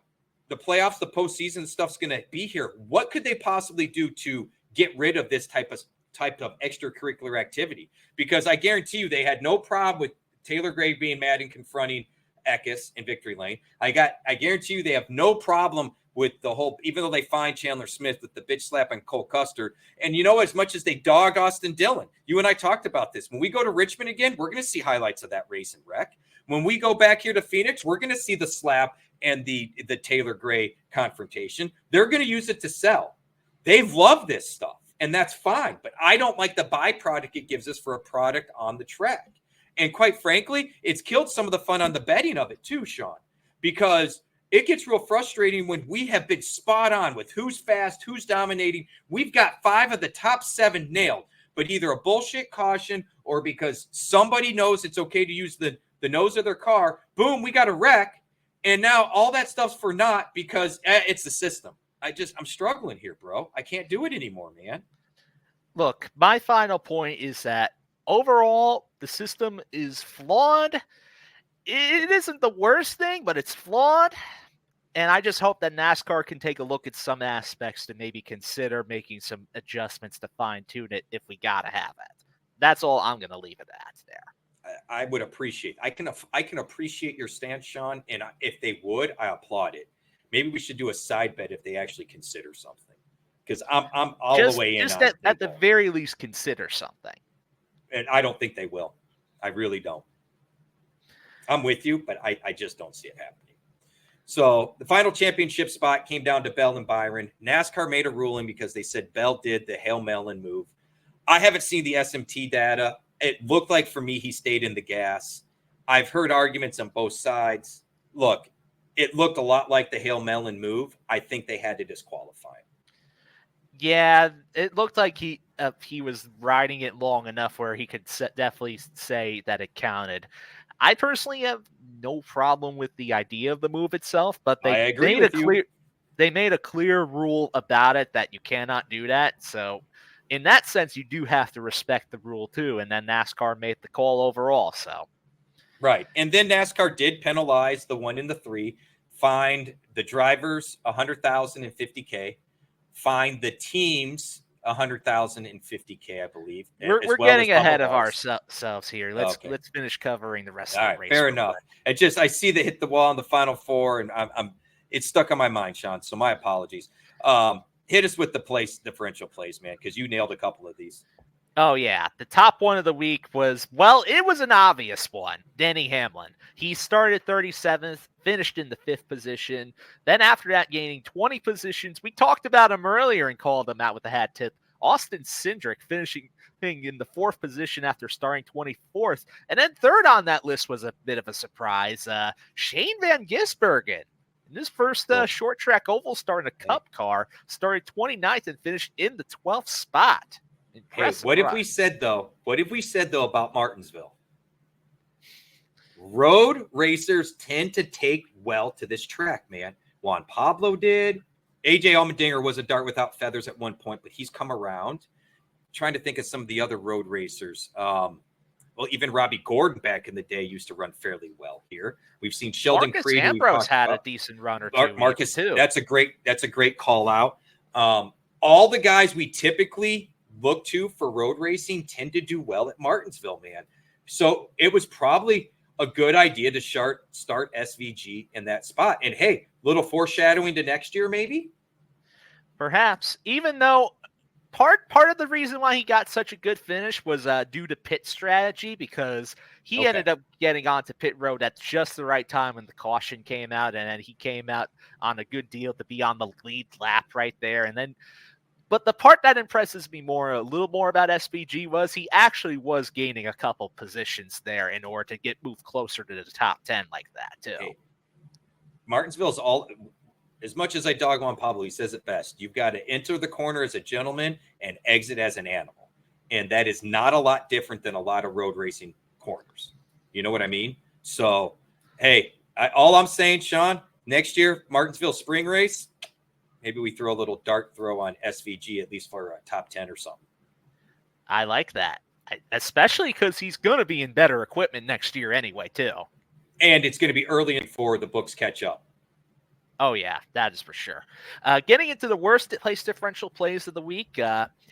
the playoffs, the postseason stuff's going to be here. What could they possibly do to get rid of this type of extracurricular activity? Because I guarantee you they had no problem with Taylor Gray being mad and confronting Eckes in victory lane. I guarantee you they have no problem with the whole, even though they fined Chandler Smith with the bitch slap on Cole Custer. And as much as they dog Austin Dillon, you and I talked about this. When we go to Richmond again, we're going to see highlights of that race and wreck. When we go back here to Phoenix, we're going to see the slap and the Taylor Gray confrontation. They're going to use it to sell. They've loved this stuff. And that's fine, but I don't like the byproduct it gives us for a product on the track. And quite frankly, it's killed some of the fun on the betting of it too, Sean, because it gets real frustrating when we have been spot on with who's fast, who's dominating. We've got 5 of the top 7 nailed, but either a bullshit caution or because somebody knows it's okay to use the nose of their car, boom, we got a wreck. And now all that stuff's for naught because it's the system. I'm struggling here, bro. I can't do it anymore, man. Look, my final point is that overall, the system is flawed. It isn't the worst thing, but it's flawed. And I just hope that NASCAR can take a look at some aspects to maybe consider making some adjustments to fine-tune it if we got to have it. That's all I'm going to leave it at there. I would appreciate. I can appreciate your stance, Sean, and if they would, I applaud it. Maybe we should do a side bet if they actually consider something, because I'm all the way in. Just at the very least, consider something. And I don't think they will. I really don't. I'm with you, but I just don't see it happening. So the final championship spot came down to Bell and Byron. NASCAR made a ruling because they said Bell did the Hail Melon move. I haven't seen the SMT data. It looked like for me he stayed in the gas. I've heard arguments on both sides. Look, it looked a lot like the Hail Melon move. I think they had to disqualify him. Yeah, it looked like he was riding it long enough where he could definitely say that it counted. I personally have no problem with the idea of the move itself, but they made a clear rule about it that you cannot do that. So in that sense, you do have to respect the rule too. And then NASCAR made the call overall. So. Right. And then NASCAR did penalize the 1 and the 3, fined the drivers $100,000 and $50K, fined the teams $100,000 and $50K, I believe. We're getting ahead of ourselves here. Let's finish covering the rest of the race. Fair enough. I see they hit the wall in the final 4, and it's stuck on my mind, Sean. So my apologies. Hit us with the place differential plays, man, because you nailed a couple of these. Oh, yeah. The top one of the week was, well, it was an obvious one. Denny Hamlin. He started 37th, finished in the 5th position. Then after that, gaining 20 positions. We talked about him earlier and called him out with the hat tip. Austin Cindric finishing in the 4th position after starting 24th. And then third on that list was a bit of a surprise. Shane Van Gisbergen. In his first short track oval start in a cup car, started 29th and finished in the 12th spot. Impressive. Hey, what have we said though? What have we said though about Martinsville? Road racers tend to take well to this track, man. Juan Pablo did. AJ Allmendinger was a dart without feathers at one point, but he's come around. Trying to think of some of the other road racers. Well, even Robbie Gordon back in the day used to run fairly well here. We've seen Sheldon Creed. Marcus Ambrose had a decent run or two. Marcus, too. That's a great call out. All the guys we typically look to for road racing tend to do well at Martinsville, man. So it was probably a good idea to start SVG in that spot. And hey, little foreshadowing to next year, maybe? Perhaps. Even though part of the reason why he got such a good finish was due to pit strategy, because he ended up getting onto pit road at just the right time when the caution came out, and then he came out on a good deal to be on the lead lap right there. And then but the part that impresses me a little more about SVG was he actually was gaining a couple positions there in order to moved closer to the top 10 like that, too. Hey, Martinsville's all, as much as I dog Juan Pablo, he says it best. You've got to enter the corner as a gentleman and exit as an animal. And that is not a lot different than a lot of road racing corners. You know what I mean? So, hey, all I'm saying, Sean, next year, Martinsville spring race, maybe we throw a little dart throw on SVG, at least for a top 10 or something. I like that, especially because he's going to be in better equipment next year anyway, too. And it's going to be early before the books catch up. Oh, yeah, that is for sure. Getting into the worst place differential plays of the week,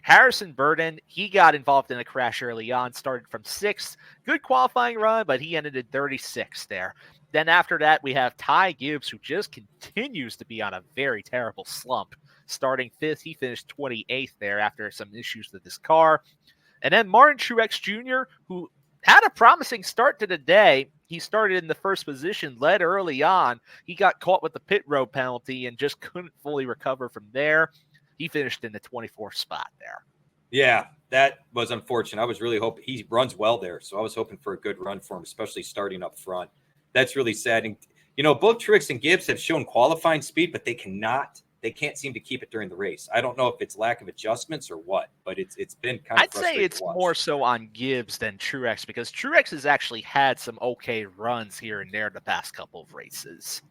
Harrison Burton, he got involved in a crash early on, started from 6th. Good qualifying run, but he ended in 36th there. Then after that, we have Ty Gibbs, who just continues to be on a very terrible slump. Starting 5th, he finished 28th there after some issues with his car. And then Martin Truex Jr., who had a promising start to the day. He started in the 1st position, led early on. He got caught with the pit road penalty and just couldn't fully recover from there. He finished in the 24th spot there. Yeah, that was unfortunate. I was really hoping he runs well there, so I was hoping for a good run for him, especially starting up front. That's really sad. And, both Truex and Gibbs have shown qualifying speed, but they can't seem to keep it during the race. I don't know if it's lack of adjustments or what, but it's been kind of frustrating. I'd say it's more so on Gibbs than Truex, because Truex has actually had some okay runs here and there the past couple of races.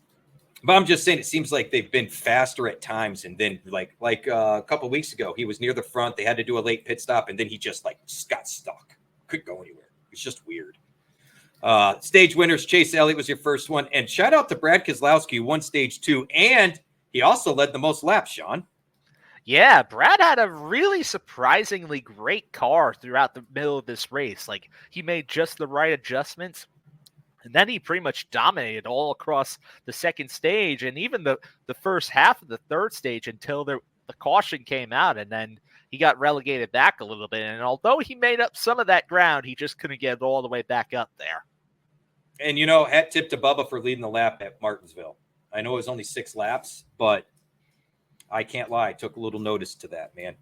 But I'm just saying, it seems like they've been faster at times, and then like a couple of weeks ago, he was near the front. They had to do a late pit stop, and then he just got stuck. Couldn't go anywhere. It's just weird. Stage winners, Chase Elliott was your first one. And shout out to Brad Keselowski, who won stage 2. And he also led the most laps, Sean. Yeah, Brad had a really surprisingly great car throughout the middle of this race. He made just the right adjustments. And then he pretty much dominated all across the 2nd stage and even the first half of the 3rd stage until the caution came out. And then he got relegated back a little bit. And although he made up some of that ground, he just couldn't get it all the way back up there. And, hat tip to Bubba for leading the lap at Martinsville. I know it was only 6 laps, but I can't lie. I took a little notice to that, man.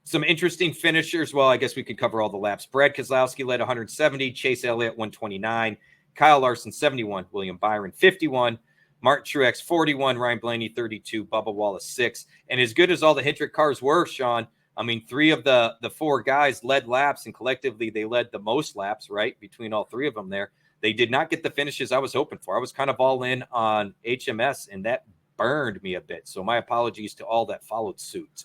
Some interesting finishers. Well, I guess we could cover all the laps. Brad Keselowski led 170, Chase Elliott 129, Kyle Larson 71, William Byron 51, Martin Truex 41, Ryan Blaney 32, Bubba Wallace 6. And as good as all the Hendrick cars were, Sean, 3 of the 4 guys led laps, and collectively they led the most laps, right, between all 3 of them there. They did not get the finishes I was hoping for. I was kind of all in on HMS, and that burned me a bit. So my apologies to all that followed suit.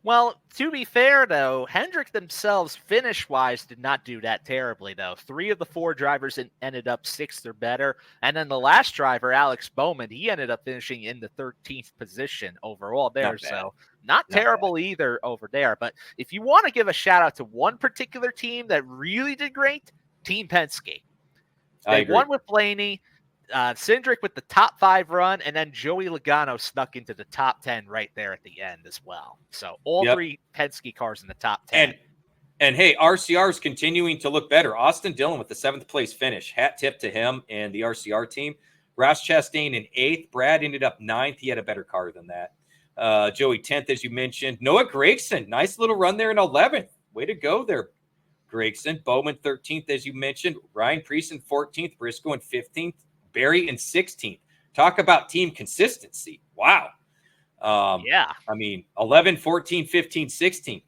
Well, to be fair, though, Hendrick themselves, finish-wise, did not do that terribly, though. 3 of the 4 drivers ended up 6th or better. And then the last driver, Alex Bowman, he ended up finishing in the 13th position overall there. So not terrible either over there. But if you want to give a shout-out to one particular team that really did great, Team Penske. They won with Blaney. Cindric with the top 5 run, and then Joey Logano snuck into the top 10 right there at the end as well. So all 3 Penske cars in the top 10. And hey, RCR is continuing to look better. Austin Dillon with the 7th place finish. Hat tip to him and the RCR team. Ross Chastain in 8th. Brad ended up 9th. He had a better car than that. Joey 10th, as you mentioned. Noah Gragson, nice little run there in 11th. Way to go there, Gragson. Bowman 13th, as you mentioned. Ryan Preece in 14th. Briscoe in 15th. Barry in 16th. Talk about team consistency. Wow. Yeah. I mean, 11, 14, 15, 16.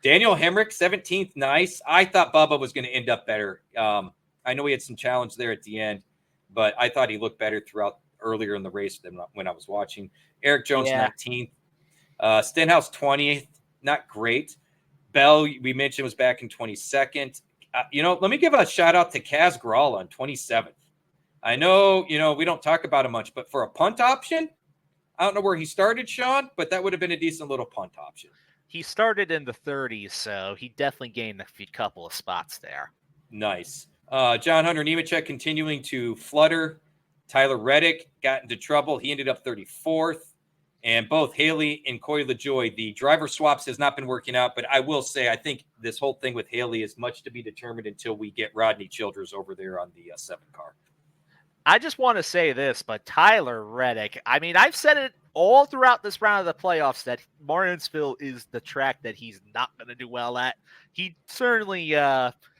Daniel Hemrick, 17th. Nice. I thought Bubba was going to end up better. I know he had some challenge there at the end, but I thought he looked better throughout earlier in the race than when I was watching. Eric Jones, 19th. Stenhouse, 20th. Not great. Bell, we mentioned, was back in 22nd. Let me give a shout out to Kaz Gralla on 27th. I know, we don't talk about him much, but for a punt option, I don't know where he started, Sean, but that would have been a decent little punt option. He started in the 30s, so he definitely gained a couple of spots there. Nice. John Hunter Nemechek continuing to flutter. Tyler Reddick got into trouble. He ended up 34th. And both Haley and Coy LaJoy, the driver swaps has not been working out. But I will say, I think this whole thing with Haley is much to be determined until we get Rodney Childers over there on the 7 car. I just want to say this, but Tyler Reddick, I mean, I've said it all throughout this round of the playoffs that Martinsville is the track that he's not going to do well at. He certainly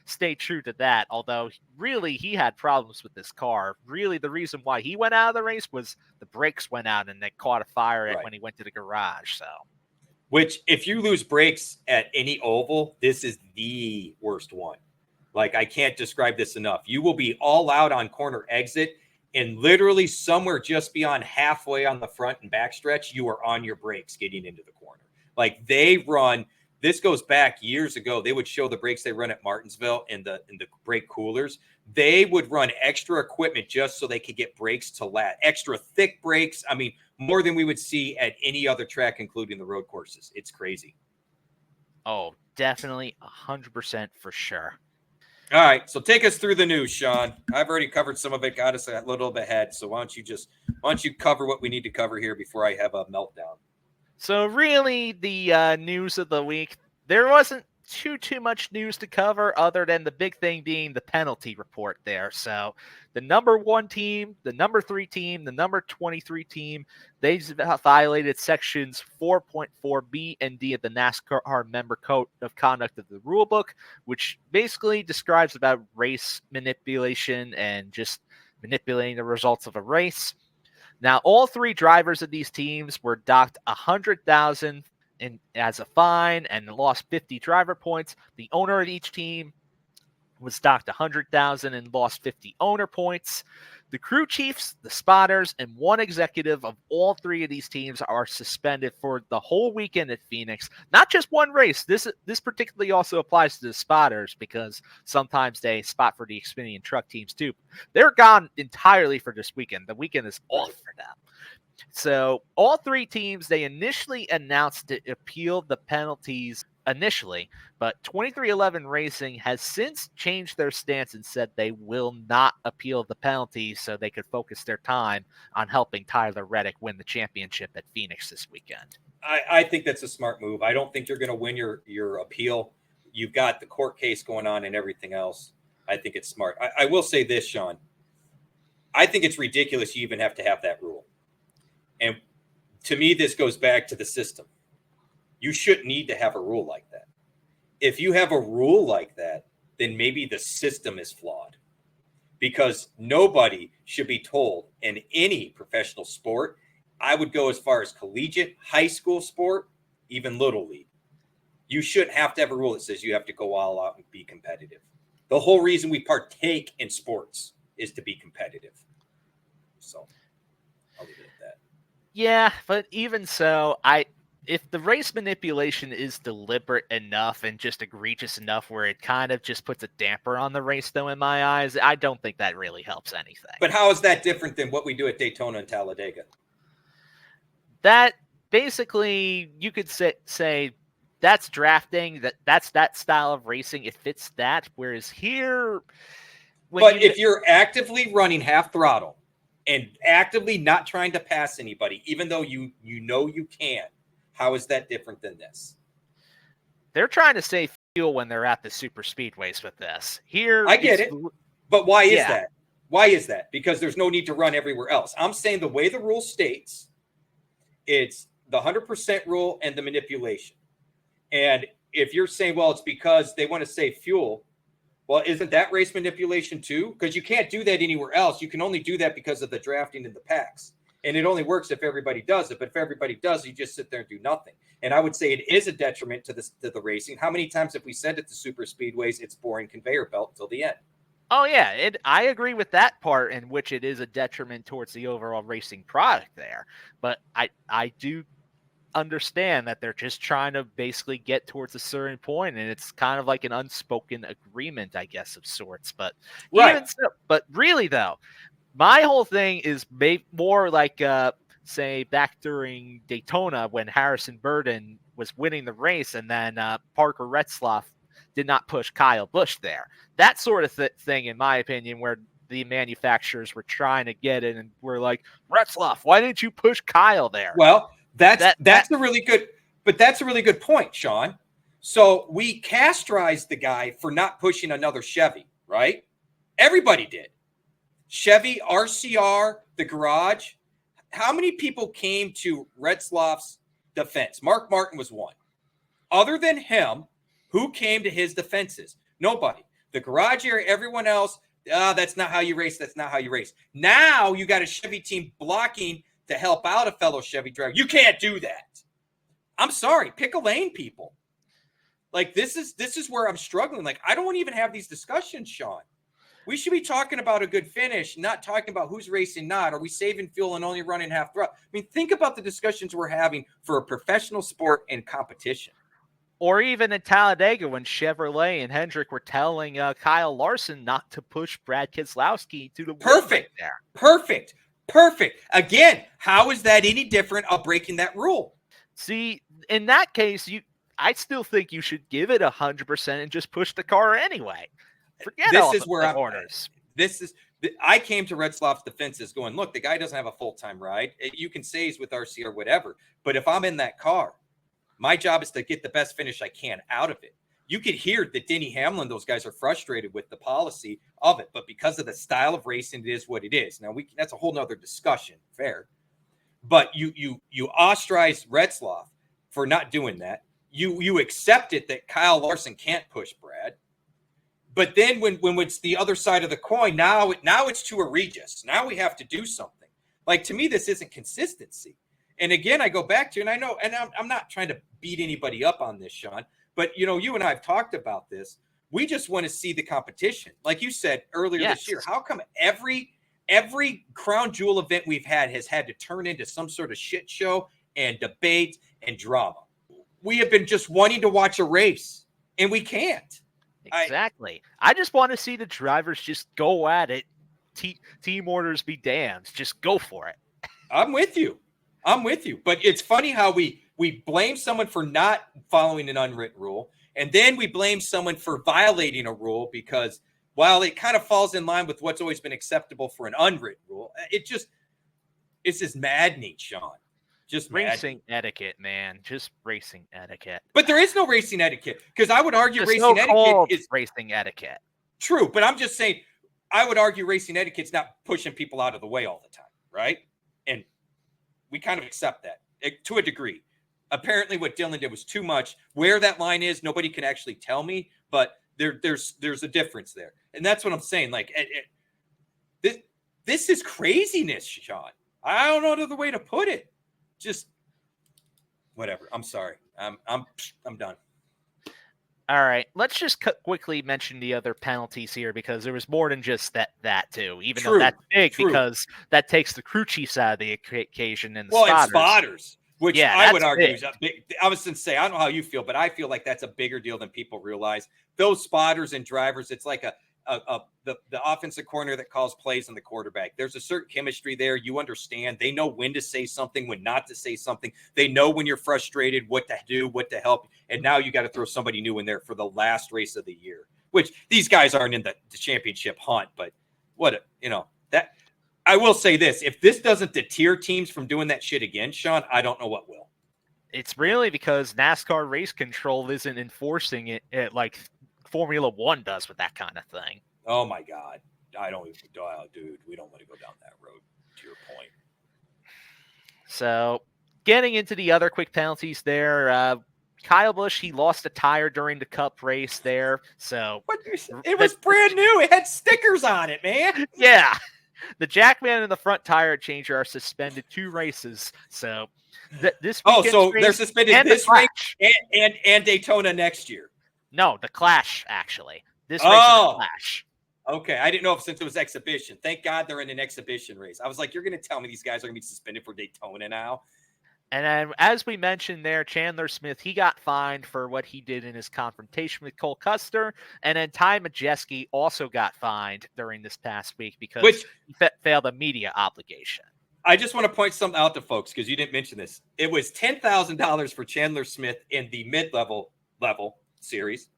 stayed true to that, although really he had problems with this car. Really, the reason why he went out of the race was the brakes went out and they caught a fire when he went to the garage. So, which, if you lose brakes at any oval, this is the worst one. Like, I can't describe this enough. You will be all out on corner exit, and literally somewhere just beyond halfway on the front and back stretch, you are on your brakes getting into the corner. Like, they run, this goes back years ago. They would show the brakes they run at Martinsville in the brake coolers. They would run extra equipment just so they could get brakes to lat, extra thick brakes. I mean, more than we would see at any other track, including the road courses. It's crazy. Oh, definitely 100% for sure. All right, so take us through the news, Sean. I've already covered some of it, got us a little bit ahead. So why don't you cover what we need to cover here before I have a meltdown? So really, the news of the week, there wasn't too much news to cover other than the big thing being the penalty report there. So the number 1 team, the number 3 team, the number 23 team, they violated sections 4.4B and D of the NASCAR member code of conduct of the rule book, which basically describes about race manipulation and just manipulating the results of a race. Now, all 3 drivers of these teams were docked $100,000 as a fine and lost 50 driver points. The owner of each team was docked $100,000 and lost 50 owner points. The crew chiefs, the spotters, and 1 executive of all 3 of these teams are suspended for the whole weekend at Phoenix. Not just one race. This particularly also applies to the spotters because sometimes they spot for the Xfinity and truck teams too. They're gone entirely for this weekend. The weekend is off for them. So all 3 teams, they initially announced to appeal the penalties initially, but 2311 Racing has since changed their stance and said they will not appeal the penalties so they could focus their time on helping Tyler Reddick win the championship at Phoenix this weekend. I think that's a smart move. I don't think you're going to win your appeal. You've got the court case going on and everything else. I think it's smart. I will say this, Sean. I think it's ridiculous you even have to have that rule. And to me, this goes back to the system. You shouldn't need to have a rule like that. If you have a rule like that, then maybe the system is flawed. Because nobody should be told in any professional sport, I would go as far as collegiate, high school sport, even little league. You shouldn't have to have a rule that says you have to go all out and be competitive. The whole reason we partake in sports is to be competitive. So I'll leave it at that. Yeah, but even so, if the race manipulation is deliberate enough and just egregious enough where it kind of just puts a damper on the race, though, in my eyes, I don't think that really helps anything. But how is that different than what we do at Daytona and Talladega? That basically, you could say that's drafting, that's that style of racing. It fits that. Whereas here, But if you're actively running half throttle and actively not trying to pass anybody, even though you know you can, how is that different than this? They're trying to save fuel when they're at the super speedways with this. Here, I get it, but why is that? Why is that? Because there's no need to run everywhere else. I'm saying the way the rule states, it's the 100% rule and the manipulation. And if you're saying, well, it's because they want to save fuel, well, isn't that race manipulation too? Because you can't do that anywhere else. You can only do that because of the drafting in the packs. And it only works if everybody does it. But if everybody does, you just sit there and do nothing. And I would say it is a detriment to the racing. How many times have we said at the super speedways, it's boring conveyor belt until the end? Oh, yeah. I agree with that part in which it is a detriment towards the overall racing product there. But I do understand that they're just trying to basically get towards a certain point, and it's kind of like an unspoken agreement, I guess, of sorts. But right. But really, though, my whole thing is more like, say, back during Daytona when Harrison Burton was winning the race, and then Parker Retzlaff did not push Kyle Busch there. That sort of thing, in my opinion, where the manufacturers were trying to get it and were like, Retzlaff, why didn't you push Kyle there? Well, that's a really good point, Sean. So we castorized the guy for not pushing another Chevy, right? Everybody did. Chevy, RCR, the garage. How many people came to Retzlaff's defense? Mark Martin was one. Other than him, who came to his defenses? Nobody. The garage area, everyone else, that's not how you race. That's not how you race. Now you got a Chevy team blocking to help out a fellow Chevy driver. You can't do that. I'm sorry. Pick a lane, people. Like, this is where I'm struggling. Like, I don't want to even have these discussions, Sean. We should be talking about a good finish, not talking about who's racing not. Are we saving fuel and only running half throttle? I mean, think about the discussions we're having for a professional sport and competition. Or even in Talladega when Chevrolet and Hendrick were telling Kyle Larson not to push Brad Keselowski to the perfect there. Perfect. Again, how is that any different of breaking that rule? See, in that case, I still think you should give it 100% and just push the car anyway. Forget all the orders. I came to Retzlaff's defenses going, look, the guy doesn't have a full-time ride. You can say he's with RC or whatever, but if I'm in that car, my job is to get the best finish I can out of it. You could hear that Denny Hamlin, those guys are frustrated with the policy of it, but because of the style of racing, it is what it is. Now, that's a whole nother discussion, fair. But you ostracize Retzlaff for not doing that. You accept it that Kyle Larson can't push Brad. But then when it's the other side of the coin, now it's too egregious. Now we have to do something. Like, to me, this isn't consistency. And again, I go back to, and I know, and I'm not trying to beat anybody up on this, Sean, but, you and I have talked about this. We just want to see the competition. Like you said earlier this year, how come every crown jewel event we've had has had to turn into some sort of shit show and debate and drama? We have been just wanting to watch a race, and we can't. Exactly. I just want to see the drivers just go at it. Team orders be damned. Just go for it. I'm with you. But it's funny how we blame someone for not following an unwritten rule, and then we blame someone for violating a rule because, while it kind of falls in line with what's always been acceptable for an unwritten rule, it's just maddening, Sean. Just racing etiquette, man. Just racing etiquette. But there is no racing etiquette, because I would argue racing etiquette is racing etiquette. True, but I'm just saying, I would argue racing etiquette's not pushing people out of the way all the time, right? And we kind of accept that to a degree. Apparently what Dylan did was too much. Where that line is, nobody can actually tell me, but there's a difference there. And that's what I'm saying. Like, this is craziness, Sean. I don't know another way to put it. Just whatever. I'm sorry. I'm done. All right, let's just quickly mention the other penalties here, because there was more than just that too. Even though that's big, because that takes the crew chiefs out of the occasion and the spotters, which I would argue is a big. I was going to say, I don't know how you feel, but I feel like that's a bigger deal than people realize. Those spotters and drivers, it's like the offensive coordinator that calls plays on the quarterback. There's a certain chemistry there. You understand. They know when to say something, when not to say something. They know when you're frustrated, what to do, what to help. And now you got to throw somebody new in there for the last race of the year. which these guys aren't in the championship hunt. But that I will say this: if this doesn't deter teams from doing that shit again, Sean, I don't know what will. It's really because NASCAR race control isn't enforcing it like Formula One does with that kind of thing. Oh my God. I don't even, dude, we don't want to go down that road, to your point. So getting into the other quick penalties there, Kyle Busch, he lost a tire during the Cup race there. So it was brand new. It had stickers on it, man. Yeah. The Jackman and the front tire changer are suspended 2 races. So this so they're suspended this race and Daytona next year. No, the Clash, actually. This race is the Clash. Okay, I didn't know since it was exhibition. Thank God they're in an exhibition race. I was like, you're going to tell me these guys are going to be suspended for Daytona now? And then, as we mentioned there, Chandler Smith, he got fined for what he did in his confrontation with Cole Custer. And then Ty Majeski also got fined during this past week because he failed a media obligation. I just want to point something out to folks because you didn't mention this. It was $10,000 for Chandler Smith in the mid-level series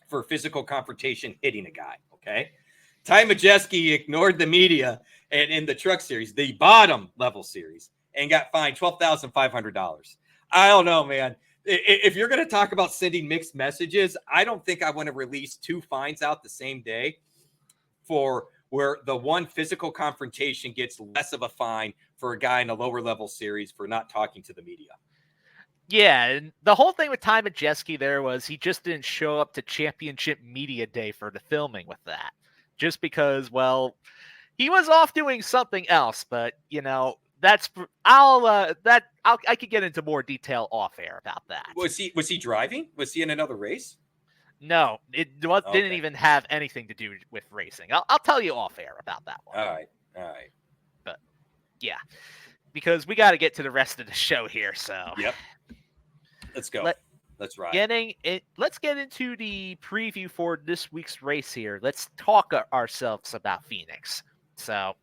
for physical confrontation hitting a guy, okay? Ty Majeski ignored the media and in the truck series, the bottom level series, and got fined $12,500. I don't know, man. If you're going to talk about sending mixed messages, I don't think I want to release 2 fines out the same day for where the one physical confrontation gets less of a fine for a guy in a lower level series for not talking to the media. Yeah, and the whole thing with Ty Majeski there was he just didn't show up to championship media day for the filming with that. Just because, well, he was off doing something else, but I could get into more detail off air about that. Was he driving? Was he in another race? No, it didn't even have anything to do with racing. I'll tell you off air about that one. All right. But yeah, because we got to get to the rest of the show here. So yep, let's go. Let's ride. Let's get into the preview for this week's race here. Let's talk ourselves about Phoenix. So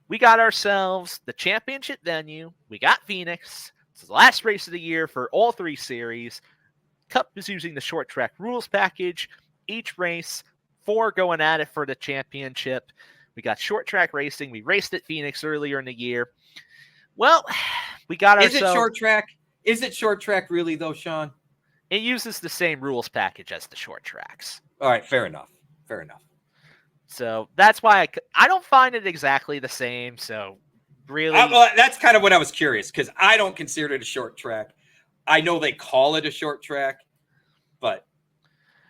we got ourselves the championship venue. We got Phoenix. It's the last race of the year for all 3 series. Cup is using the short track rules package. Each race, 4 going at it for the championship. We got short track racing. We raced at Phoenix earlier in the year. Well, we got ourselves. Is it short track? Is it short track really though, Sean? It uses the same rules package as the short tracks. All right, fair enough. So that's why I don't find it exactly the same. So really, that's kind of what I was curious because I don't consider it a short track. I know they call it a short track, but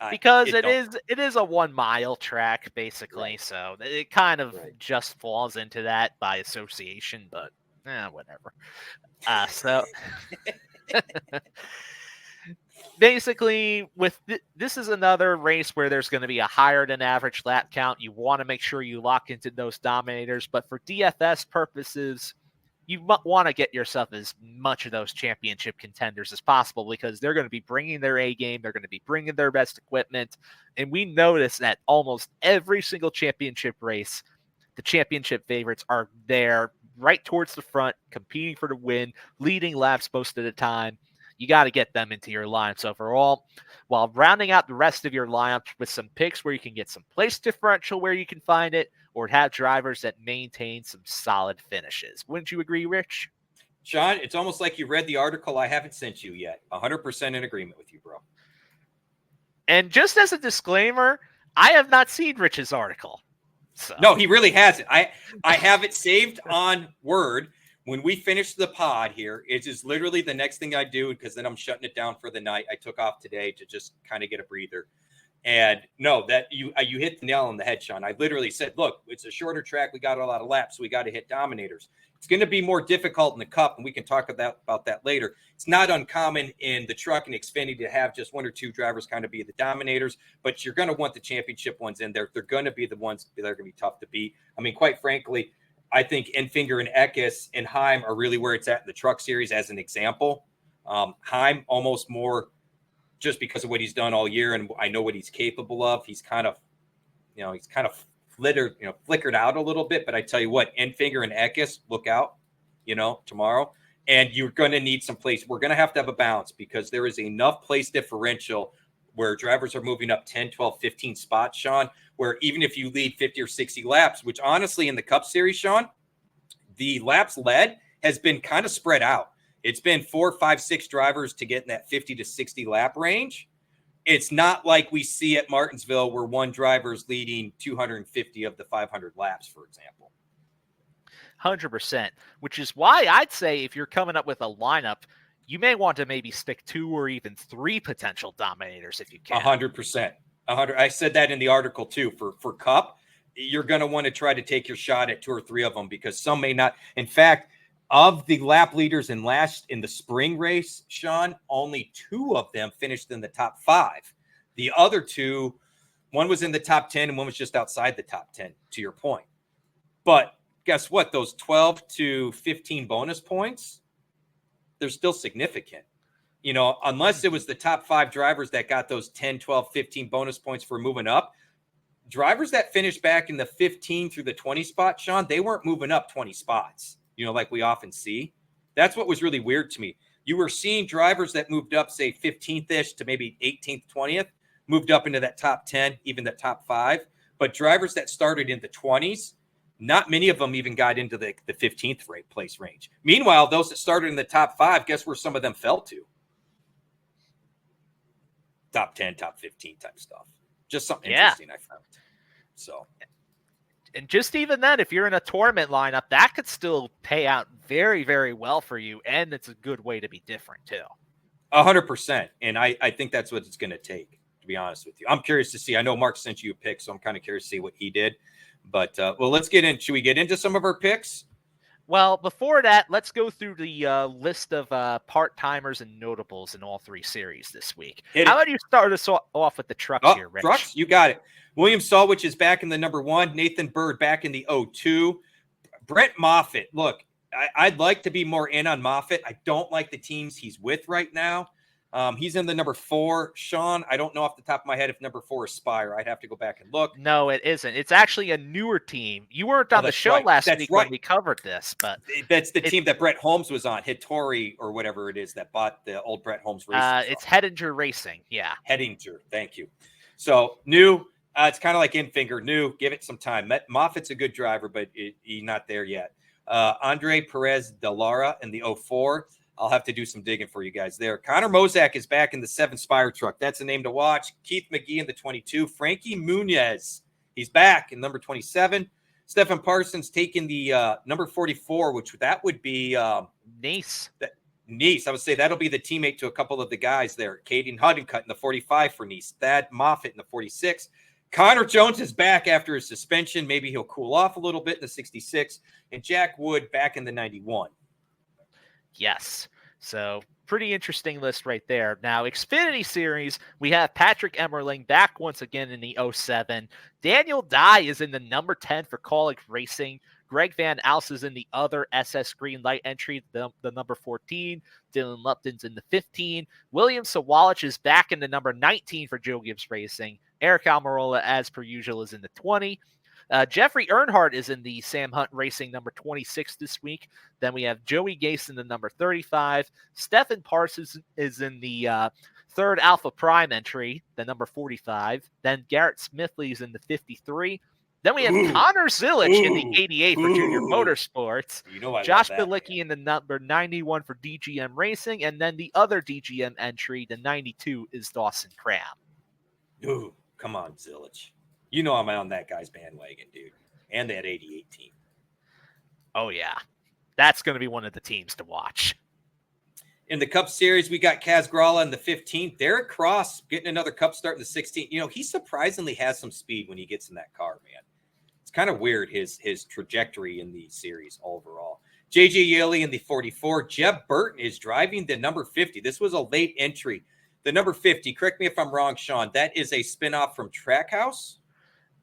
because it is a 1 mile track basically. Right. So it kind of just falls into that by association, but whatever. So basically, this is another race where there's going to be a higher than average lap count. You want to make sure you lock into those dominators, but for DFS purposes, you want to get yourself as much of those championship contenders as possible because they're going to be bringing their A game. They're going to be bringing their best equipment. And we notice that almost every single championship race, the championship favorites are there right towards the front, competing for the win, leading laps most of the time. You got to get them into your lineups overall, while rounding out the rest of your lineups with some picks where you can get some place differential where you can find it, or have drivers that maintain some solid finishes. Wouldn't you agree, Rich? Sean, it's almost like you read the article I haven't sent you yet. 100% in agreement with you, bro. And just as a disclaimer, I have not seen Rich's article. So. No, he really hasn't. I have it saved on Word. When we finish the pod here, it is literally the next thing I do because then I'm shutting it down for the night. I took off today to just kind of get a breather. And no, that you hit the nail on the head, Sean. I literally said, look, it's a shorter track. We got a lot of laps. So we got to hit dominators. It's going to be more difficult in the Cup, and we can talk about that later. It's not uncommon in the truck and Xfinity to have just 1 or 2 drivers kind of be the dominators, but you're going to want the championship ones in there. They're going to be the ones that are going to be tough to beat. I mean, quite frankly, I think Enfinger and Eckes and Heim are really where it's at in the truck series as an example. Heim almost more just because of what he's done all year, and I know what he's capable of. He's kind of flickered out a little bit, but I tell you what, Enfinger and Eckes, look out, tomorrow. And you're going to need some place. We're going to have a balance because there is enough place differential where drivers are moving up 10, 12, 15 spots, Sean, where even if you lead 50 or 60 laps, which honestly in the Cup Series, Sean, the laps led has been kind of spread out. It's been 4, 5, 6 drivers to get in that 50 to 60 lap range. It's not like we see at Martinsville where one driver is leading 250 of the 500 laps, for example. 100%, which is why I'd say if you're coming up with a lineup, you may want to maybe stick 2 or even 3 potential dominators if you can. 100%. 100. I said that in the article too. For Cup, you're going to want to try to take your shot at 2 or 3 of them because some may not. In fact, of the lap leaders in the spring race, Sean, only 2 of them finished in the top 5. The other 2, one was in the top 10 and one was just outside the top 10, to your point. But guess what? Those 12 to 15 bonus points, they're still significant. You know, unless it was the top 5 drivers that got those 10, 12, 15 bonus points for moving up, drivers that finished back in the 15 through the 20 spot, Sean, they weren't moving up 20 spots. You know, like we often see. That's what was really weird to me. You were seeing drivers that moved up, say, 15th-ish to maybe 18th, 20th, moved up into that top 10, even the top 5. But drivers that started in the 20s, not many of them even got into the 15th place range. Meanwhile, those that started in the top 5, guess where some of them fell to? Top 10, top 15 type stuff. Just something interesting I found. So... And just even then, if you're in a tournament lineup, that could still pay out very, very well for you. And it's a good way to be different, too. 100%. And I think that's what it's going to take, to be honest with you. I'm curious to see. I know Mark sent you a pick, so I'm kind of curious to see what he did. But, well, let's get in. Should we get into some of our picks? Well, before that, let's go through the list of part-timers and notables in all 3 series this week. How about you start us off with the trucks here, Rich? Trucks? You got it. William Sawwich is back in the number 1. Nathan Bird back in the 02. Brent Moffitt. Look, I'd like to be more in on Moffitt. I don't like the teams he's with right now. He's in the number 4. Sean, I don't know off the top of my head if number 4 is Spire. I'd have to go back and look. No, it isn't. It's actually a newer team. You weren't on the show last week when we covered this, but that's the team that Brett Holmes was on, Hittori or whatever it is that bought the old Brett Holmes Racing. It's Hedinger Racing. Yeah. Hedinger. Thank you. So new. It's kind of like Infinger. New. Give it some time. Moffitt's a good driver, but he's not there yet. Andre Perez de Lara in the 04. I'll have to do some digging for you guys there. Connor Mozak is back in the 7 Spire truck. That's a name to watch. Keith McGee in the 22. Frankie Muniz, he's back in number 27. Stephen Parsons taking the number 44, which that would be Nice. Nice. I would say that'll be the teammate to a couple of the guys there. Caden Huddencutt in the 45 for Nice. Thad Moffitt in the 46. Connor Jones is back after his suspension. Maybe he'll cool off a little bit in the 66. And Jack Wood back in the 91. Yes. So pretty interesting list right there. Now, Xfinity Series, we have Patrick Emmerling back once again in the 07. Daniel Dye is in the number 10 for Kaulig Racing. Greg Van Alst is in the other SS Green Light entry, the number 14. Dylan Lupton's in the 15. William Sawalich is back in the number 19 for Joe Gibbs Racing. Eric Almirola, as per usual, is in the 20. Jeffrey Earnhardt is in the Sam Hunt Racing number 26 this week. Then we have Joey Gase in the number 35. Stephen Parsons is in the 3rd Alpha Prime entry, the number 45. Then Garrett Smithley's in the 53. Then we have Connor Zilich in the 88 for Junior Motorsports. You know Josh Bilicki in the number 91 for DGM Racing. And then the other DGM entry, the 92, is Dawson Cram. Ooh, come on, Zilich. You know I'm on that guy's bandwagon, dude. And that 88 team. Oh, yeah. That's going to be one of the teams to watch. In the Cup Series, we got Kaz Gralla in the 15th. Derek Cross getting another Cup start in the 16th. You know, he surprisingly has some speed when he gets in that car, man. It's kind of weird, his trajectory in the series overall. J.J. Yaley in the 44. Jeb Burton is driving the number 50. This was a late entry. The number 50, correct me if I'm wrong, Sean, that is a spinoff from Trackhouse?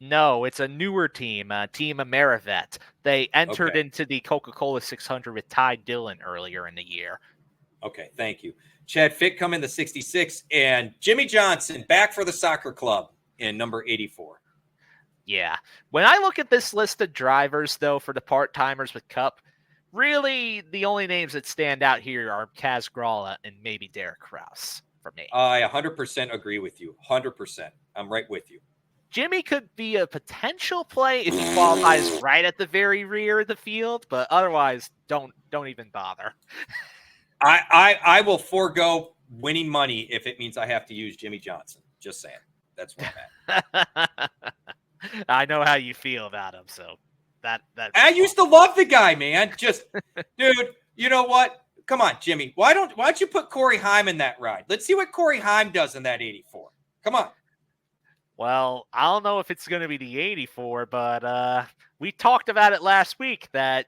No, it's a newer team, Team Amerivet. They entered into the Coca-Cola 600 with Ty Dillon earlier in the year. Okay, thank you. Chad Fick come in the 66, and Jimmy Johnson back for the soccer club in number 84. Yeah. When I look at this list of drivers, though, for the part-timers with Cup, really the only names that stand out here are Kaz Gralla and maybe Derek Kraus for me. I 100% agree with you. 100%. I'm right with you. Jimmy could be a potential play if he qualifies right at the very rear of the field, but otherwise, don't even bother. I will forego winning money if it means I have to use Jimmy Johnson. Just saying. That's where I'm at. I know how you feel about him, so that's I used to love the guy, man. Just, dude, you know what? Come on, Jimmy. Why don't you put Corey Haim in that ride? Let's see what Corey Haim does in that 84. Come on. Well, I don't know if it's going to be the 84, but we talked about it last week that,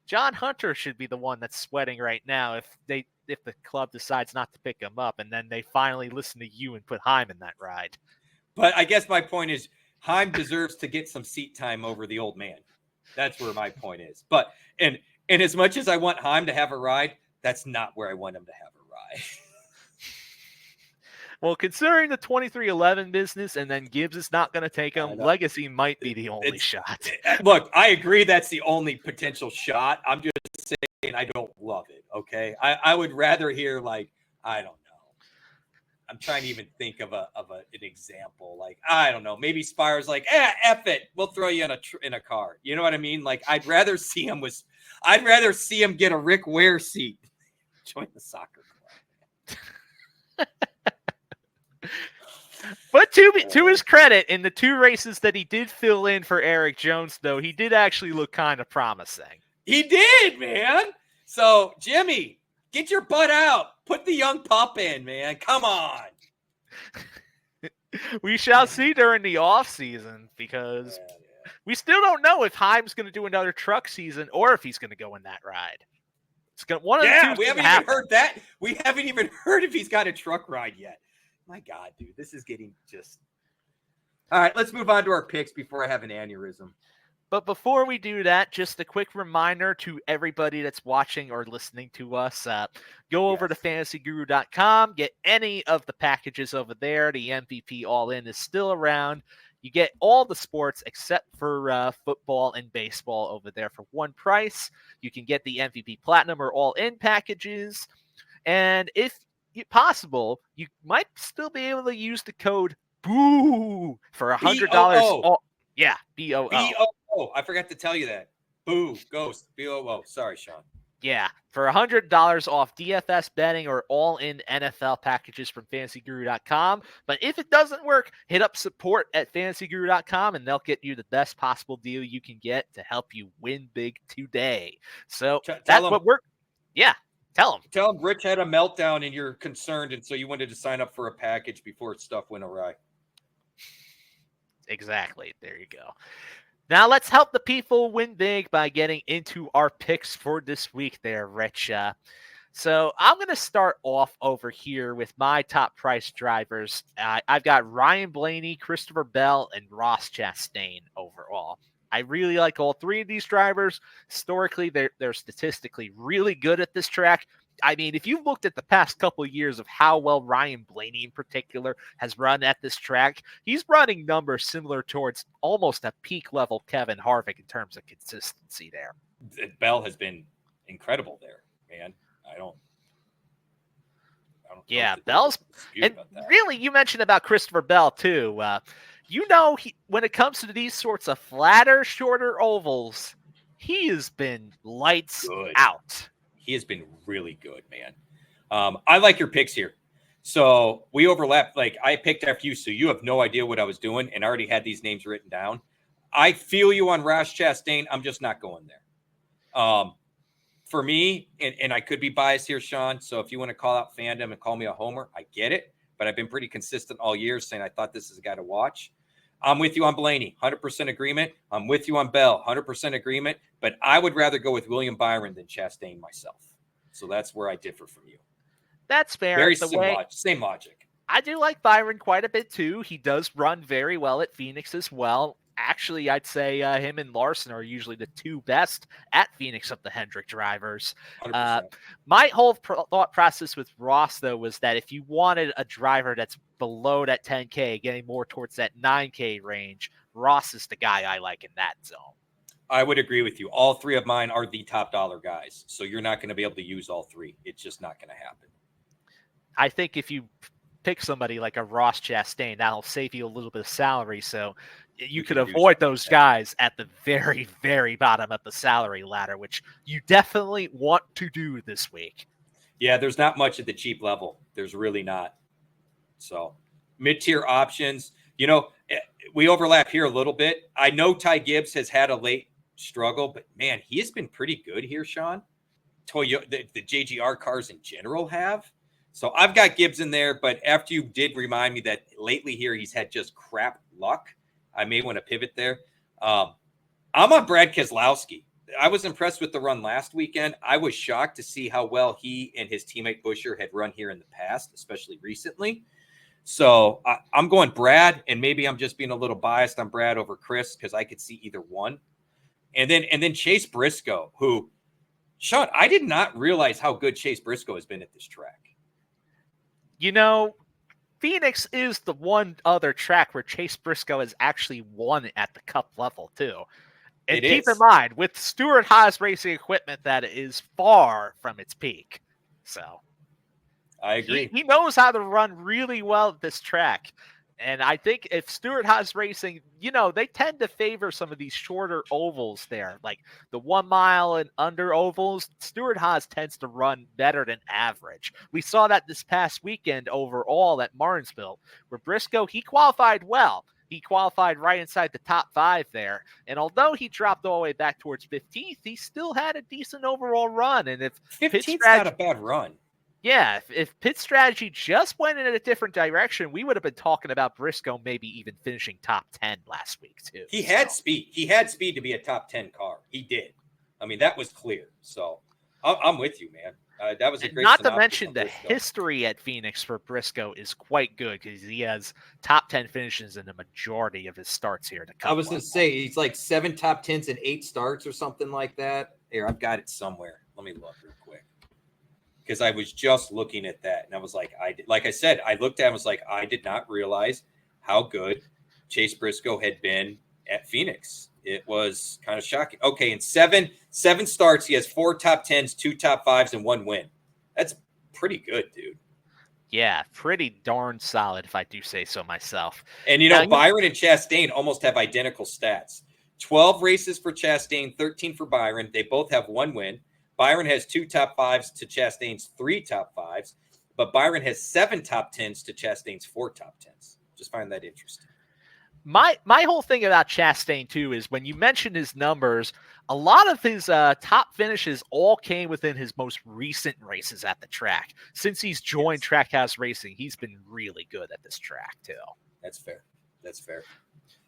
John Hunter should be the one that's sweating right now if the club decides not to pick him up, and then they finally listen to you and put Haim in that ride. But I guess my point is Haim deserves to get some seat time over the old man. That's where my point is. But and as much as I want Haim to have a ride, that's not where I want him to have a ride. Well, considering the 2311 business and then Gibbs is not going to take him, Legacy might be the only shot. Look, I agree that's the only potential shot. I'm just saying I don't love it, okay? I would rather hear, like, I don't know. I'm trying to even think of an example. Like, I don't know. Maybe Spire's like, F it. We'll throw you in a car. You know what I mean? Like, I'd rather see him get a Rick Ware seat. Join the soccer club. But to his credit, in the two races that he did fill in for Eric Jones, though, he did actually look kind of promising. He did, man. So, Jimmy, get your butt out. Put the young pup in, man. Come on. We shall see during the offseason because we still don't know if Haim's going to do another truck season or if he's going to go in that ride. It's going one of the two. We haven't even heard that. We haven't even heard if he's got a truck ride yet. My God, dude, this is getting just... All right, let's move on to our picks before I have an aneurysm. But before we do that, just a quick reminder to everybody that's watching or listening to us, go over to fantasyguru.com, get any of the packages over there. The MVP All-In is still around. You get all the sports except for football and baseball over there for one price. You can get the MVP Platinum or All-In packages. And if possible, you might still be able to use the code BOO for $100. Yeah, BOO. BOO. I forgot to tell you that. Boo, Ghost, BOO. Sorry, Sean. Yeah, for $100 off DFS betting or all-in NFL packages from fantasyguru.com. But if it doesn't work, hit up support at fantasyguru.com and they'll get you the best possible deal you can get to help you win big today. So that's what we're... Yeah. Tell him Rich had a meltdown and you're concerned, and so you wanted to sign up for a package before stuff went awry. Exactly. There you go. Now let's help the people win big by getting into our picks for this week there, Rich. So I'm going to start off over here with my top price drivers. I've got Ryan Blaney, Christopher Bell, and Ross Chastain overall. I really like all three of these drivers. Historically, they're statistically really good at this track. I mean, if you've looked at the past couple of years of how well Ryan Blaney in particular has run at this track, he's running numbers similar towards almost a peak level Kevin Harvick in terms of consistency there. Bell has been incredible there, man. I don't yeah, Bell's and really you mentioned about Christopher Bell too. When it comes to these sorts of flatter, shorter ovals, he has been lights out. He has been really good, man. I like your picks here. So we overlap. Like I picked after you, so you have no idea what I was doing, and I already had these names written down. I feel you on Ross Chastain. I'm just not going there. For me, and I could be biased here, Sean. So if you want to call out fandom and call me a homer, I get it. But I've been pretty consistent all year saying I thought this is a guy to watch. I'm with you on Blaney, 100% agreement. I'm with you on Bell, 100% agreement. But I would rather go with William Byron than Chastain myself. So that's where I differ from you. That's fair. Very same logic. I do like Byron quite a bit too. He does run very well at Phoenix as well. Actually, I'd say him and Larson are usually the two best at Phoenix of the Hendrick drivers. My whole thought process with Ross, though, was that if you wanted a driver that's below that 10K, getting more towards that 9K range, Ross is the guy I like in that zone. I would agree with you. All three of mine are the top dollar guys. So you're not going to be able to use all three. It's just not going to happen. I think if you pick somebody like a Ross Chastain, that'll save you a little bit of salary. So you could avoid those guys at the very, very bottom of the salary ladder, which you definitely want to do this week. Yeah, there's not much at the cheap level. There's really not. So mid-tier options, we overlap here a little bit. I know Ty Gibbs has had a late struggle, but man, he has been pretty good here, Sean. Toyota, the JGR cars in general have. So I've got Gibbs in there, but after you did remind me that lately here he's had just crap luck, I may want to pivot there. I'm on Brad Keselowski. I was impressed with the run last weekend. I was shocked to see how well he and his teammate Buescher had run here in the past, especially recently. So I'm going Brad, and maybe I'm just being a little biased on Brad over Chris because I could see either one. And then Chase Briscoe, who, Sean, I did not realize how good Chase Briscoe has been at this track. Phoenix is the one other track where Chase Briscoe has actually won at the Cup level, too. And keep in mind, with Stewart-Haas racing equipment, that is far from its peak. So I agree. He knows how to run really well at this track. And I think if Stewart-Haas racing, they tend to favor some of these shorter ovals there, like the 1 mile and under ovals. Stewart-Haas tends to run better than average. We saw that this past weekend overall at Martinsville, where Briscoe, he qualified well. He qualified right inside the top 5 there. And although he dropped all the way back towards 15th, he still had a decent overall run. And if 15th's not a bad run. Yeah, if pit strategy just went in a different direction, we would have been talking about Briscoe maybe even finishing top 10 last week, too. He had speed. He had speed to be a top 10 car. He did. I mean, that was clear. So I'm with you, man. That was a great Not to mention the history at Phoenix for Briscoe is quite good because he has top 10 finishes in the majority of his starts here. I was going to say he's like 7 top 10s and 8 starts or something like that. Here, I've got it somewhere. Let me look real quick. Because I was just looking at that and I was like, I said, I looked at it and was like, I did not realize how good Chase Briscoe had been at Phoenix. It was kind of shocking. Okay, in seven starts, he has 4 top 10s, 2 top 5s, and 1 win. That's pretty good, dude. Yeah, pretty darn solid, if I do say so myself. And, Byron and Chastain almost have identical stats. 12 races for Chastain, 13 for Byron. They both have 1 win. Byron has 2 top 5s to Chastain's 3 top 5s, but Byron has 7 top 10s to Chastain's 4 top 10s. Just find that interesting. My whole thing about Chastain, too, is when you mention his numbers, a lot of his top finishes all came within his most recent races at the track. Since he's joined Trackhouse Racing, he's been really good at this track, too. That's fair.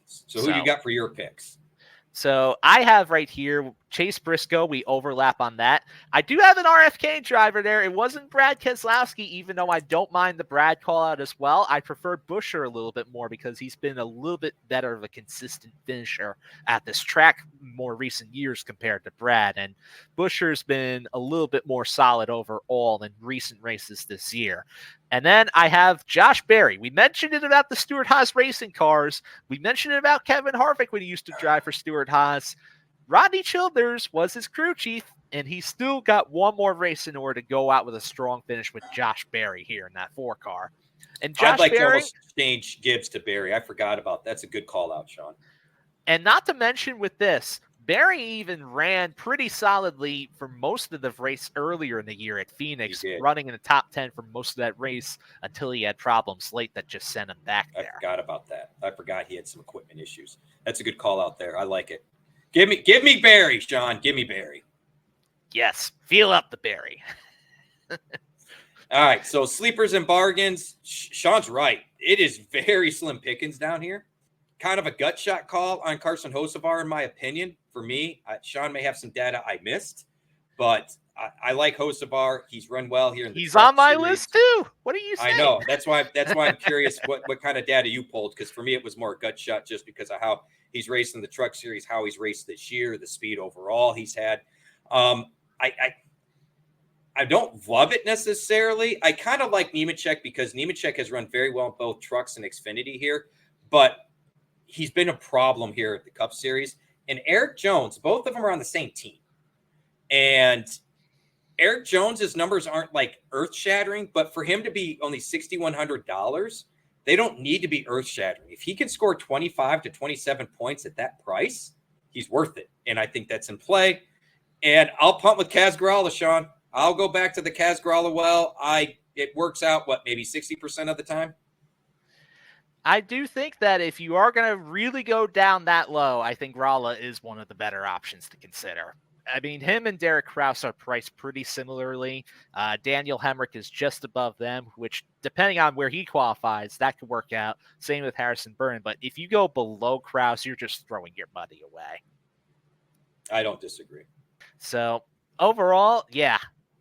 So who do you got for your picks? So I have right here Chase Briscoe. We overlap on that. I do have an RFK driver there. It wasn't Brad Keselowski, even though I don't mind the Brad call out as well. I prefer Buescher a little bit more because he's been a little bit better of a consistent finisher at this track more recent years compared to Brad. And Buescher's been a little bit more solid overall in recent races this year. And then I have Josh Berry. We mentioned it about the Stewart-Haas racing cars. We mentioned it about Kevin Harvick when he used to drive for Stewart-Haas. Rodney Childers was his crew chief, and he still got one more race in order to go out with a strong finish with Josh Berry here in that 4 car. And Josh I'd like Berry, to almost change Gibbs to Berry. I forgot about that. That's a good call out, Sean. And not to mention with this, Berry even ran pretty solidly for most of the race earlier in the year at Phoenix, running in the top 10 for most of that race until he had problems late that just sent him back there. I forgot about that. I forgot he had some equipment issues. That's a good call out there. I like it. Give me Berry, Sean. Give me Berry. Yes, feel up the Berry. All right, so sleepers and bargains. Sean's right. It is very slim pickings down here. Kind of a gut shot call on Carson Hocevar, in my opinion. For me, Sean may have some data I missed, but I like Hocevar. He's run well here. He's on my list too. What are you saying? I know. That's why I'm curious what kind of data you pulled, because for me it was more a gut shot just because of how he's raced in the Truck Series, how he's raced this year, the speed overall he's had. I don't love it necessarily. I kind of like Nemechek because Nemechek has run very well in both trucks and Xfinity here, but he's been a problem here at the Cup Series. And Eric Jones, both of them are on the same team. And Eric Jones's numbers aren't like earth shattering, but for him to be only $6,100, they don't need to be earth shattering. If he can score 25 to 27 points at that price, he's worth it. And I think that's in play. And I'll punt with Kaz Grala, Sean. I'll go back to the Kaz Grala well. It works out, maybe 60% of the time? I do think that if you are going to really go down that low, I think Grala is one of the better options to consider. I mean, him and Derek Kraus are priced pretty similarly. Daniel Hemrick is just above them, which, depending on where he qualifies, that could work out. Same with Harrison Burton. But if you go below Kraus, you're just throwing your money away. I don't disagree. So, overall, yeah.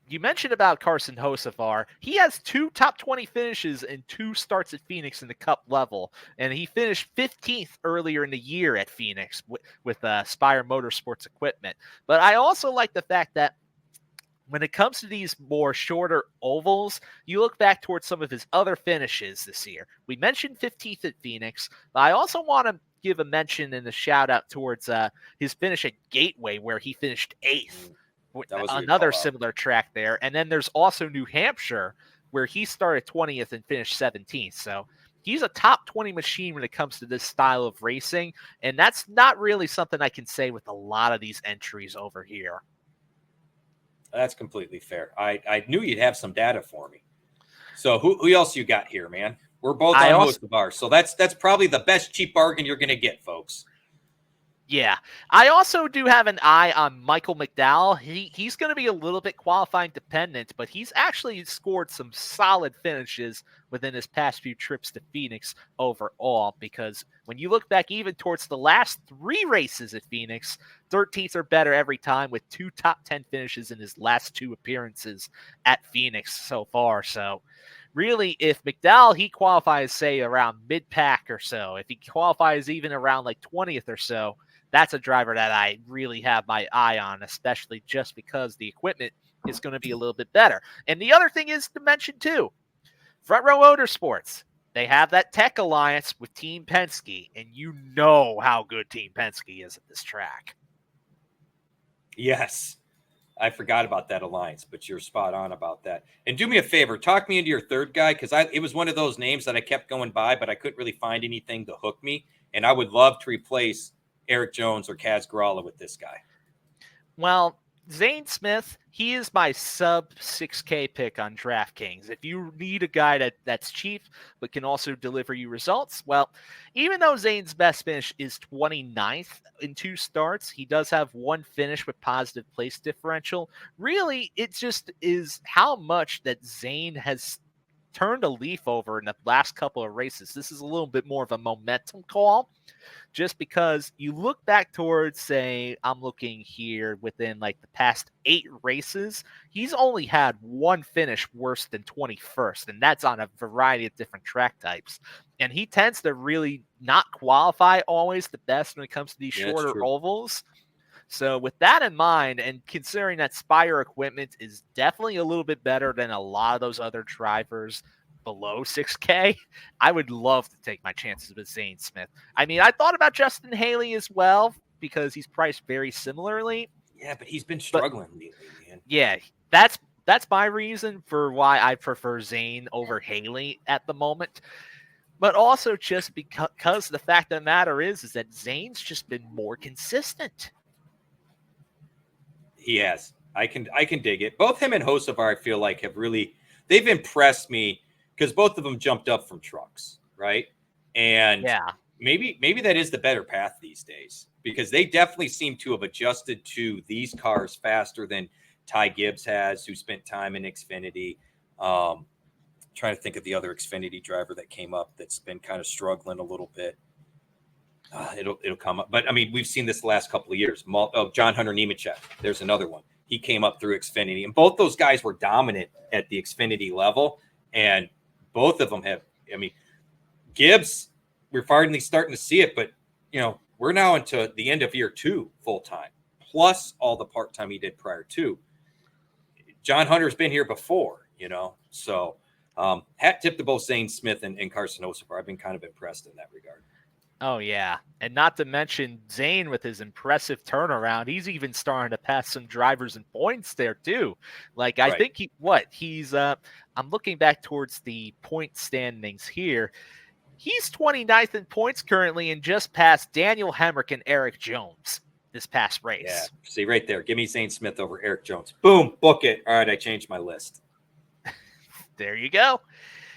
You mentioned about Carson Hocevar. He has 2 top 20 finishes and 2 starts at Phoenix in the Cup level, and he finished 15th earlier in the year at Phoenix with Spire Motorsports equipment. But I also like the fact that when it comes to these more shorter ovals, you look back towards some of his other finishes this year. We mentioned 15th at Phoenix, but I also want to give a mention and a shout out towards his finish at Gateway, where he finished 8th. Another similar track there. And then there's also New Hampshire, where he started 20th and finished 17th. So he's a top 20 machine when it comes to this style of racing. And that's not really something I can say with a lot of these entries over here. That's completely fair. I knew you'd have some data for me. So who else you got here, man? We're both on most of ours. So that's probably the best cheap bargain you're going to get, folks. Yeah. I also do have an eye on Michael McDowell. He's going to be a little bit qualifying dependent, but he's actually scored some solid finishes within his past few trips to Phoenix overall, because when you look back even towards the last 3 races at Phoenix, 13th or better every time, with 2 top 10 finishes in his last 2 appearances at Phoenix so far. So really, if McDowell, he qualifies, say, around mid-pack or so, if he qualifies even around like 20th or so, that's a driver that I really have my eye on, especially just because the equipment is going to be a little bit better. And the other thing is to mention, too, Front Row Motorsports. They have that tech alliance with Team Penske, and you know how good Team Penske is at this track. Yes. I forgot about that alliance, but you're spot on about that. And do me a favor, talk me into your third guy, because it was one of those names that I kept going by, but I couldn't really find anything to hook me. And I would love to replace Eric Jones or Kaz Grala with this guy. Well, Zane Smith, he is my sub 6K pick on DraftKings. If you need a guy that's cheap but can also deliver you results, well, even though Zane's best finish is 29th in 2 starts, he does have 1 finish with positive place differential. Really, it just is how much that Zane has turned a leaf over in the last couple of races. This is a little bit more of a momentum call, just because you look back towards, say, I'm looking here within like the past 8 races, he's only had 1 finish worse than 21st, and that's on a variety of different track types. And he tends to really not qualify always the best when it comes to these shorter ovals. So with that in mind, and considering that Spire equipment is definitely a little bit better than a lot of those other drivers below 6K, I would love to take my chances with Zane Smith. I mean, I thought about Justin Haley as well, because he's priced very similarly. Yeah, but he's been struggling lately, man. Yeah, that's my reason for why I prefer Zane over Haley at the moment. But also just because the fact of the matter is that Zane's just been more consistent. He has. I can dig it. Both him and Hocevar, I feel like, they've impressed me, because both of them jumped up from trucks, right? And yeah, maybe that is the better path these days, because they definitely seem to have adjusted to these cars faster than Ty Gibbs has, who spent time in Xfinity. Trying to think of the other Xfinity driver that came up that's been kind of struggling a little bit. It'll come up. But, I mean, we've seen this the last couple of years. John Hunter Nemechek, there's another one. He came up through Xfinity. And both those guys were dominant at the Xfinity level. And both of them have, I mean, Gibbs, we're finally starting to see it. But, we're now into the end of year 2 full-time, plus all the part-time he did prior to. John Hunter's been here before, So hat tip to both Zane Smith and Carson Hocevar. I've been kind of impressed in that regard. Oh, yeah. And not to mention Zane with his impressive turnaround. He's even starting to pass some drivers and points there, too. Like, I Right. think he's, I'm looking back towards the point standings here. He's 29th in points currently and just passed Daniel Hemrick and Eric Jones this past Yeah. race. See right there. Give me Zane Smith over Eric Jones. Boom. Book it. All right. I changed my list. There you go.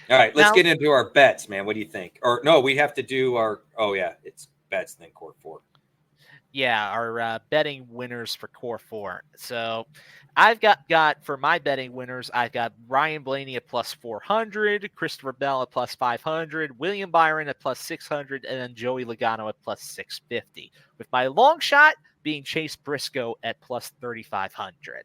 All right. Let's Now, get into our bets, man. What do you think? Or no, we have to do our, oh, yeah. It's bets then Core 4. yeah, our betting winners for Core 4. So I've got for my betting winners, I've got Ryan Blaney at plus 400, Christopher Bell at plus 500, William Byron at plus 600, and then Joey Logano at plus 650. With my long shot being Chase Briscoe at plus 3,500.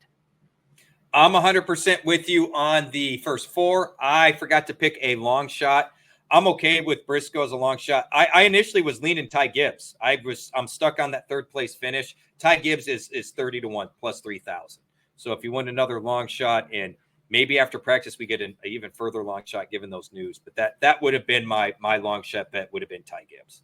I'm 100% with you on the first 4. I forgot to pick a long shot. I'm okay with Briscoe as a long shot. I initially was leaning Ty Gibbs. I'm stuck on that third place finish. Ty Gibbs is 30-1 plus 3,000. So if you want another long shot, and maybe after practice we get an even further long shot given those news, but that would have been my long shot bet would have been Ty Gibbs.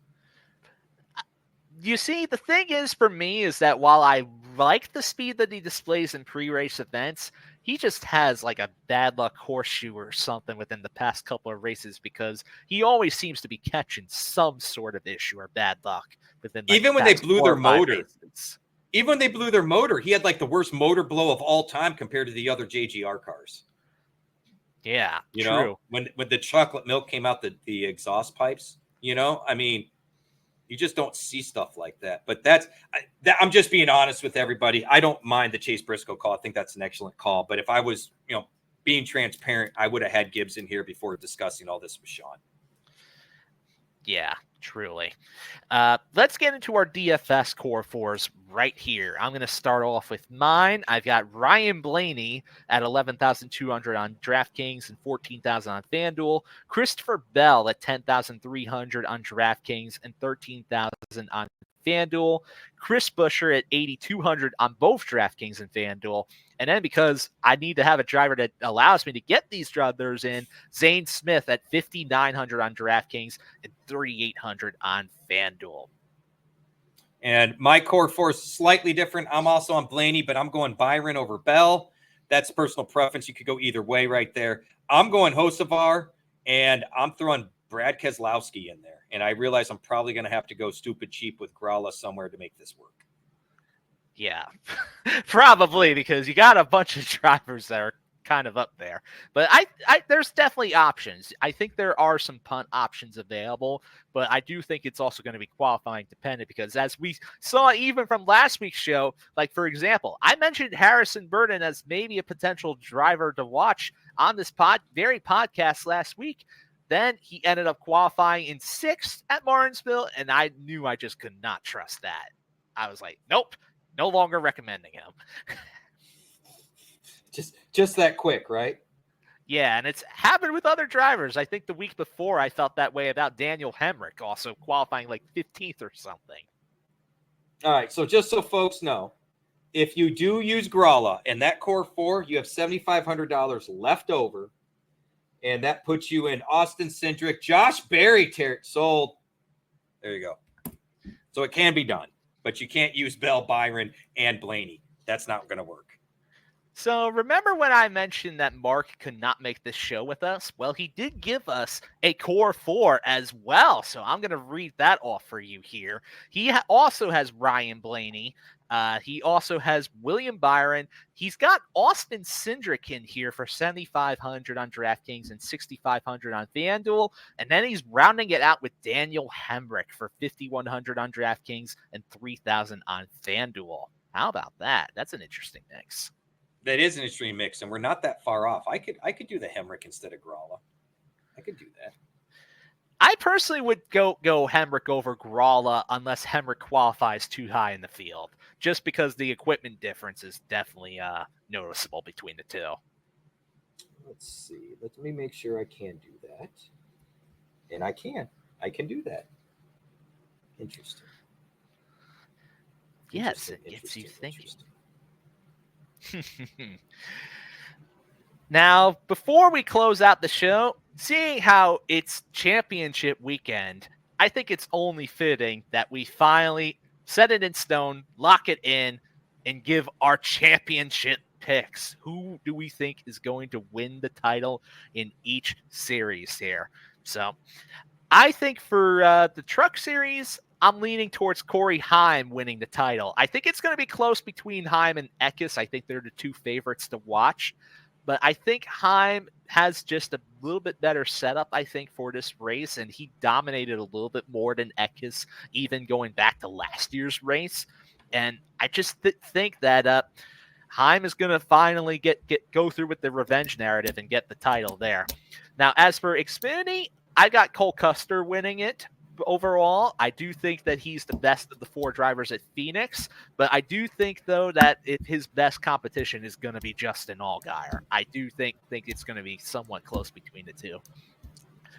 You see, the thing is for me is that while I like the speed that he displays in pre-race events, he just has like a bad luck horseshoe or something within the past couple of races because he always seems to be catching some sort of issue or bad luck within like Even when the they past blew 4 their or 5 motor, races. even when they blew their motor, he had like the worst motor blow of all time compared to the other JGR cars. Yeah, You true. know, when the chocolate milk came out the exhaust pipes, you know, I mean, you just don't see stuff like that. But I'm just being honest with everybody. I don't mind the Chase Briscoe call. I think that's an excellent call. But if I was, being transparent, I would have had Gibbs in here before discussing all this with Sean. Yeah, truly. Let's get into our DFS Core 4s right here. I'm going to start off with mine. I've got Ryan Blaney at 11,200 on DraftKings and 14,000 on FanDuel. Christopher Bell at 10,300 on DraftKings and 13,000 on FanDuel. Chris Buescher at 8,200 on both DraftKings and FanDuel. And then because I need to have a driver that allows me to get these drivers in, Zane Smith at 5,900 on DraftKings and 3,800 on FanDuel. And my Core 4 is slightly different. I'm also on Blaney, but I'm going Byron over Bell. That's personal preference. You could go either way right there. I'm going Hocevar, and I'm throwing Brad Keselowski in there. And I realize I'm probably going to have to go stupid cheap with Gralla somewhere to make this work. Yeah, probably because you got a bunch of drivers that are kind of up there. But I there's definitely options. I think there are some punt options available, but I do think it's also going to be qualifying dependent because as we saw even from last week's show, like for example, I mentioned Harrison Burton as maybe a potential driver to watch on this very podcast last week. Then he ended up qualifying in 6th at Martinsville, and I knew I just could not trust that. I was like, nope. No longer recommending him. just that quick, right? Yeah, and it's happened with other drivers. I think the week before I felt that way about Daniel Hemrick also qualifying like 15th or something. All right, so just so folks know, if you do use Gralla and that Core 4, you have $7,500 left over, and that puts you in Austin Cindric, Josh Berry sold. There you go. So it can be done. But you can't use Bell, Byron, and Blaney. That's not going to work. So remember when I mentioned that Mark could not make this show with us? Well, he did give us a Core 4 as well. So I'm going to read that off for you here. He also has Ryan Blaney. He also has William Byron. He's got Austin Cindric in here for 7,500 on DraftKings and 6,500 on FanDuel. And then he's rounding it out with Daniel Hemrick for 5,100 on DraftKings and 3,000 on FanDuel. How about that? That's an interesting mix. That is an interesting mix, and we're not that far off. I could do the Hemrick instead of Gralla. I could do that. I personally would go Hemrick over Gralla unless Hemrick qualifies too high in the field, just because the equipment difference is definitely noticeable between the two. Let's see. Let me make sure I can do that. And I can do that. Interesting. Yes, it gets you thinking. Now, before we close out the show, seeing how it's championship weekend, I think it's only fitting that we finally set it in stone, lock it in, and give our championship picks. Who do we think is going to win the title in each series here? So I think for the truck series, I'm leaning towards Corey Heim winning the title. I think it's going to be close between Heim and Eckes. I think they're the two favorites to watch. But I think Heim has just a little bit better setup, I think, for this race. And he dominated a little bit more than Eckes, even going back to last year's race. And I just think that Heim is going to finally go through with the revenge narrative and get the title there. Now, as for Xfinity, I got Cole Custer winning it overall. I do think that he's the best of the four drivers at Phoenix, but I do think, though, that his best competition is going to be Justin Allgaier. I do think it's going to be somewhat close between the two.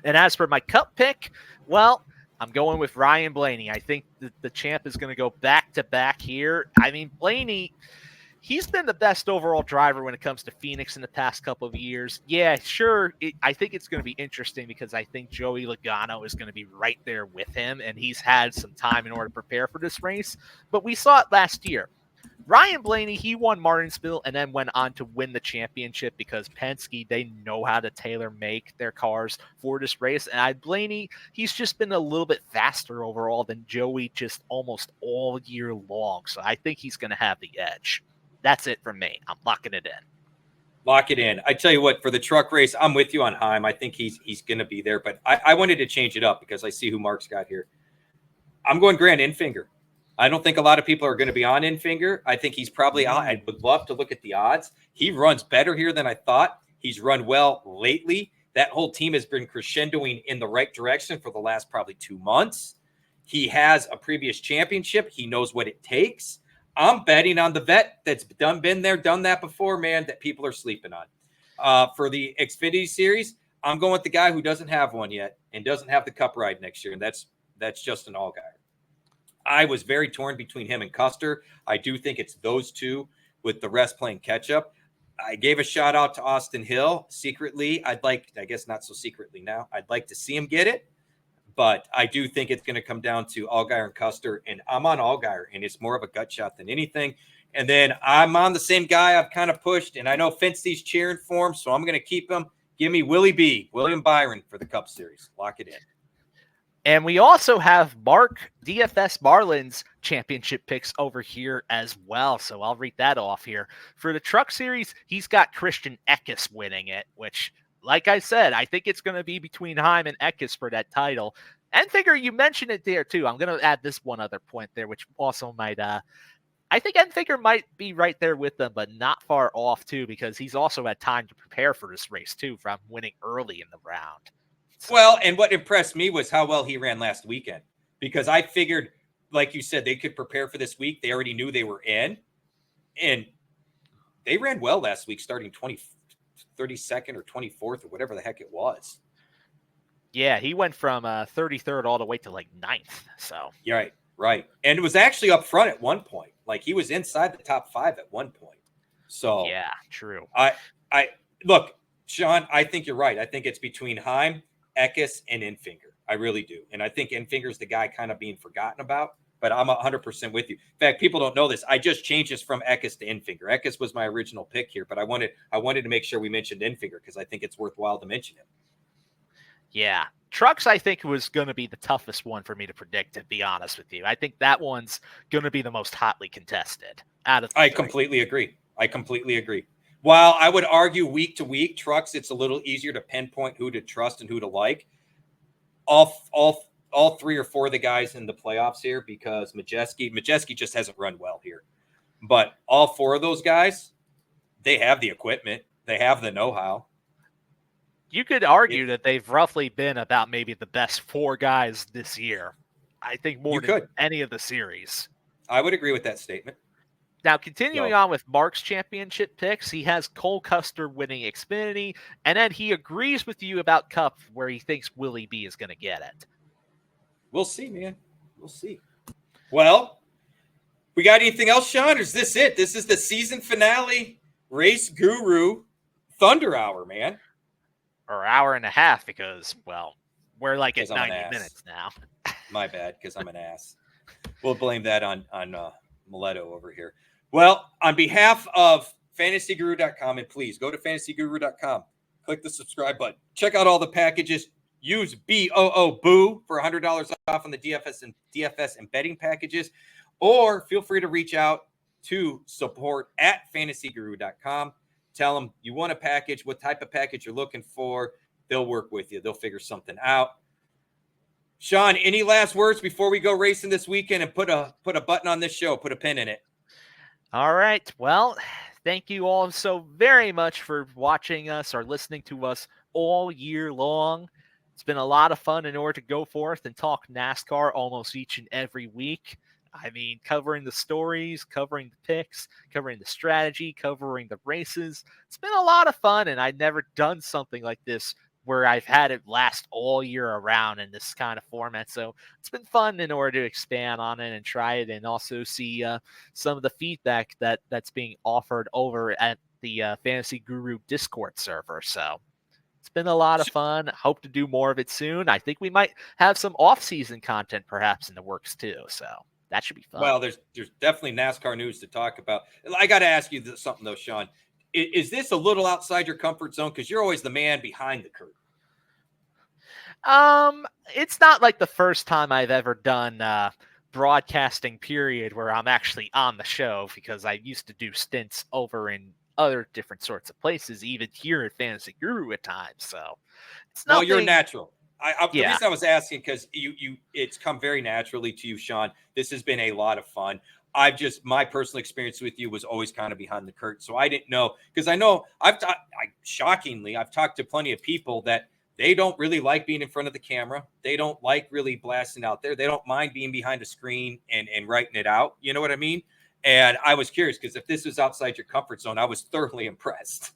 And as for my Cup pick, well, I'm going with Ryan Blaney. I think the champ is going to go back-to-back here. I mean, Blaney, he's been the best overall driver when it comes to Phoenix in the past couple of years. Yeah, sure. I think it's going to be interesting because I think Joey Logano is going to be right there with him, and he's had some time in order to prepare for this race. But we saw it last year. Ryan Blaney, he won Martinsville and then went on to win the championship because Penske, they know how to tailor-make their cars for this race. And Blaney, he's just been a little bit faster overall than Joey just almost all year long. So I think he's going to have the edge. That's it from me. I'm locking it in. Lock it in. I tell you what, for the truck race, I'm with you on Heim. I think he's going to be there, but I wanted to change it up because I see who Mark's got here. I'm going Grant Enfinger. I don't think a lot of people are going to be on Enfinger. I think he's probably out. I would love to look at the odds. He runs better here than I thought. He's run well lately. That whole team has been crescendoing in the right direction for the last probably 2 months. He has a previous championship. He knows what it takes. I'm betting on the vet that's been there, done that before, man, that people are sleeping on. For the Xfinity Series, I'm going with the guy who doesn't have one yet and doesn't have the Cup ride next year, and that's Justin Allgaier. I was very torn between him and Custer. I do think it's those two with the rest playing catch up. I gave a shout out to Austin Hill secretly. I guess not so secretly now. I'd like to see him get it, but I do think it's going to come down to Allgaier and Custer, and I'm on Allgaier, and it's more of a gut shot than anything. And then I'm on the same guy I've kind of pushed, and I know Finstey's cheering for him, so I'm going to keep him. Give me William Byron for the Cup Series. Lock it in. And we also have Mark DFS Marlin's championship picks over here as well. So I'll read that off here. For the truck series, he's got Christian Eckes winning it, which, like I said, I think it's going to be between Heim and Eckes for that title. And you mentioned it there too. I'm going to add this one other point there, which also might, I think Enfinger might be right there with them, but not far off too, because he's also had time to prepare for this race too, from winning early in the round. Well, and what impressed me was how well he ran last weekend, because I figured, like you said, they could prepare for this week. They already knew they were in, and they ran well last week, starting 32nd or 24th or whatever the heck it was. Yeah, he went from 33rd all the way to like 9th. So yeah, right. And it was actually up front at one point. Like he was inside the top 5 at one point. So yeah, true. I look, Sean, I think you're right. I think it's between Heim, Eckes, and Enfinger. I really do. And I think Enfinger's the guy kind of being forgotten about, but I'm 100% with you. In fact, people don't know this. I just changed this from Eckes to Enfinger. Eckes was my original pick here, but I wanted to make sure we mentioned Enfinger because I think it's worthwhile to mention him. Yeah. Trucks, I think, was going to be the toughest one for me to predict, to be honest with you. I think that one's going to be the most hotly contested out of the I three. completely agree. While I would argue week to week, trucks, it's a little easier to pinpoint who to trust and who to like. All 3 or 4 of the guys in the playoffs here, because Majeski just hasn't run well here. But all 4 of those guys, they have the equipment. They have the know-how. You could argue that they've roughly been about maybe the best 4 guys this year. I think more than any of the series. I would agree with that statement. Now, continuing on with Mark's championship picks, he has Cole Custer winning Xfinity, and then he agrees with you about Cup, where he thinks Willie B is going to get it. We'll see, man. We'll see. Well, we got anything else, Sean? Or is this it? This is the season finale RaceGuru Thunder Hour, man. Or hour and a half, because, well, we're like at 90 minutes now. My bad, because I'm an ass. We'll blame that on Maletto over here. Well, on behalf of fantasyguru.com, and please go to fantasyguru.com, click the subscribe button, check out all the packages. Use BOO for $100 off on the DFS and betting packages, or feel free to reach out to support@fantasyguru.com. Tell them you want a package, what type of package you're looking for. They'll work with you. They'll figure something out. Sean, any last words before we go racing this weekend and put a button on this show, put a pin in it? All right. Well, thank you all so very much for watching us or listening to us all year long. It's been a lot of fun in order to go forth and talk NASCAR almost each and every week. I mean, covering the stories, covering the picks, covering the strategy, covering the races. It's been a lot of fun, and I've never done something like this where I've had it last all year around in this kind of format. So it's been fun in order to expand on it and try it, and also see some of the feedback that's being offered over at the Fantasy Guru Discord server. So it's been a lot of fun. Hope to do more of it soon. I think we might have some off-season content perhaps in the works too. So that should be fun. Well, there's definitely NASCAR news to talk about. I got to ask you something though, Sean. Is this a little outside your comfort zone? Because you're always the man behind the curtain. It's not like the first time I've ever done broadcasting period where I'm actually on the show, because I used to do stints over in other different sorts of places, even here at Fantasy Guru at times. So it's nothing. Well, you're natural. The reason I was asking, because it's come very naturally to you, Sean. This has been a lot of fun. My personal experience with you was always kind of behind the curtain. So I didn't know, because I know shockingly, I've talked to plenty of people that they don't really like being in front of the camera. They don't like really blasting out there. They don't mind being behind a screen and writing it out. You know what I mean? And I was curious, because if this was outside your comfort zone, I was thoroughly impressed.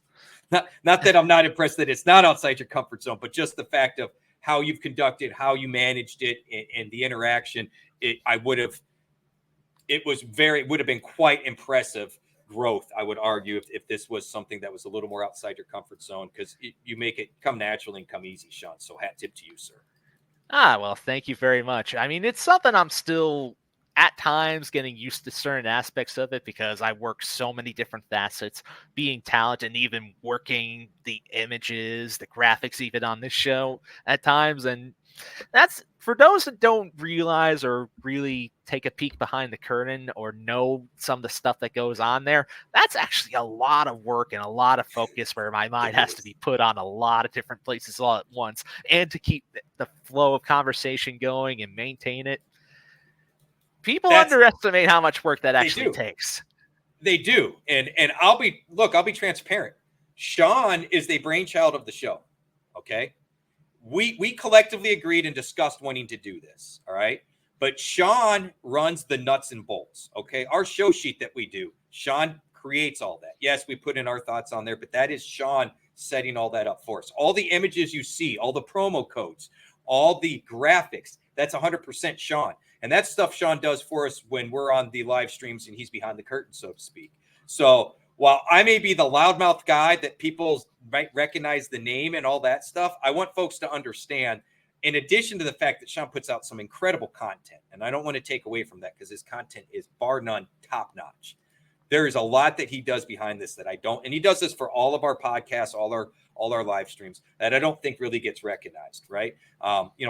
Not that I'm not impressed that it's not outside your comfort zone, but just the fact of how you've conducted, how you managed it, and the interaction. It would have been quite impressive growth, I would argue, if this was something that was a little more outside your comfort zone, because you make it come naturally and come easy, Sean. So hat tip to you, sir. Well, thank you very much. I mean, it's something I'm still at times getting used to certain aspects of it, because I work so many different facets, being talented and even working the images, the graphics, even on this show at times. And that's for those that don't realize or really take a peek behind the curtain or know some of the stuff that goes on there. That's actually a lot of work and a lot of focus, where my mind has to be put on a lot of different places all at once, and to keep the flow of conversation going and maintain it. People underestimate how much work that actually takes. They do. And I'll be transparent. Sean is the brainchild of the show. Okay. We collectively agreed and discussed wanting to do this. All right. But Sean runs the nuts and bolts. Okay. Our show sheet that we do, Sean creates all that. Yes, we put in our thoughts on there, but that is Sean setting all that up for us. All the images you see, all the promo codes, all the graphics, that's 100% Sean. And that's stuff Sean does for us when we're on the live streams and he's behind the curtain, so to speak. So while I may be the loudmouth guy that people might recognize the name and all that stuff, I want folks to understand, in addition to the fact that Sean puts out some incredible content, and I don't want to take away from that, because his content is bar none top notch. There is a lot that he does behind this that I don't, and he does this for all of our podcasts, all our live streams, that I don't think really gets recognized, right?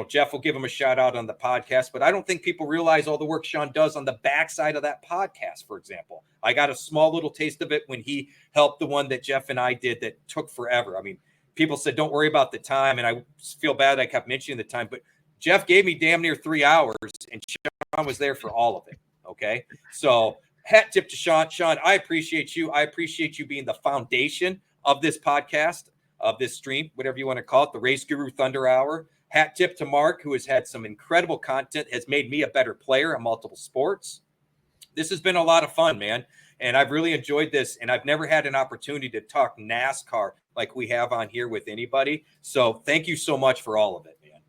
Jeff will give him a shout out on the podcast, but I don't think people realize all the work Sean does on the backside of that podcast. For example, I got a small little taste of it when he helped the one that Jeff and I did that took forever. I mean, people said, don't worry about the time. And I feel bad I kept mentioning the time, but Jeff gave me damn near 3 hours and Sean was there for all of it. Okay. So hat tip to Sean. Sean, I appreciate you. I appreciate you being the foundation of this podcast, of this stream, whatever you want to call it, the RaceGuru Thunder Hour. Hat tip to Mark, who has had some incredible content, has made me a better player in multiple sports. This has been a lot of fun, man. And I've really enjoyed this. And I've never had an opportunity to talk NASCAR like we have on here with anybody. So thank you so much for all of it, man.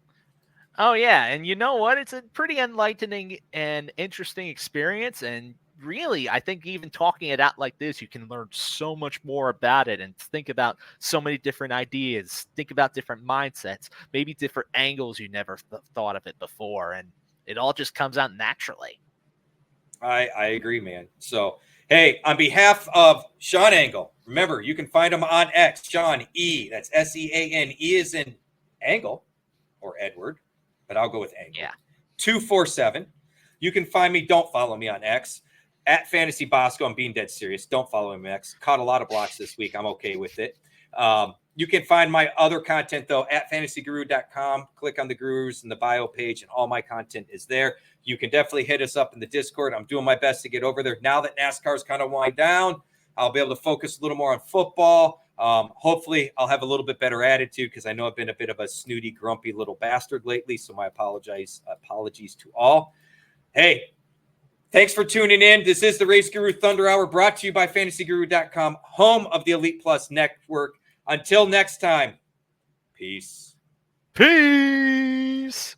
Oh, yeah. And you know what? It's a pretty enlightening and interesting experience. And really, I think even talking it out like this, you can learn so much more about it and think about so many different ideas, think about different mindsets, maybe different angles you never thought of it before. And It all just comes out naturally. I agree, man. So, hey, on behalf of Sean Engel, remember, you can find him on X, Sean E. That's Sean. E is in Engel or Edward, but I'll go with Engel. Yeah. 247. You can find me. Don't follow me on X at Fantasy Bosco. I'm being dead serious. Don't follow him X. Caught a lot of blocks this week. I'm okay with it. You can find my other content, though, at fantasyguru.com. Click on the Gurus in the bio page, and all my content is there. You can definitely hit us up in the Discord. I'm doing my best to get over there. Now that NASCAR's kind of wind down, I'll be able to focus a little more on football. Hopefully, I'll have a little bit better attitude because I know I've been a bit of a snooty, grumpy little bastard lately, so my apologies to all. Hey, thanks for tuning in. This is the Race Guru Thunder Hour brought to you by fantasyguru.com, home of the Elite Plus Network. Until next time, peace. Peace.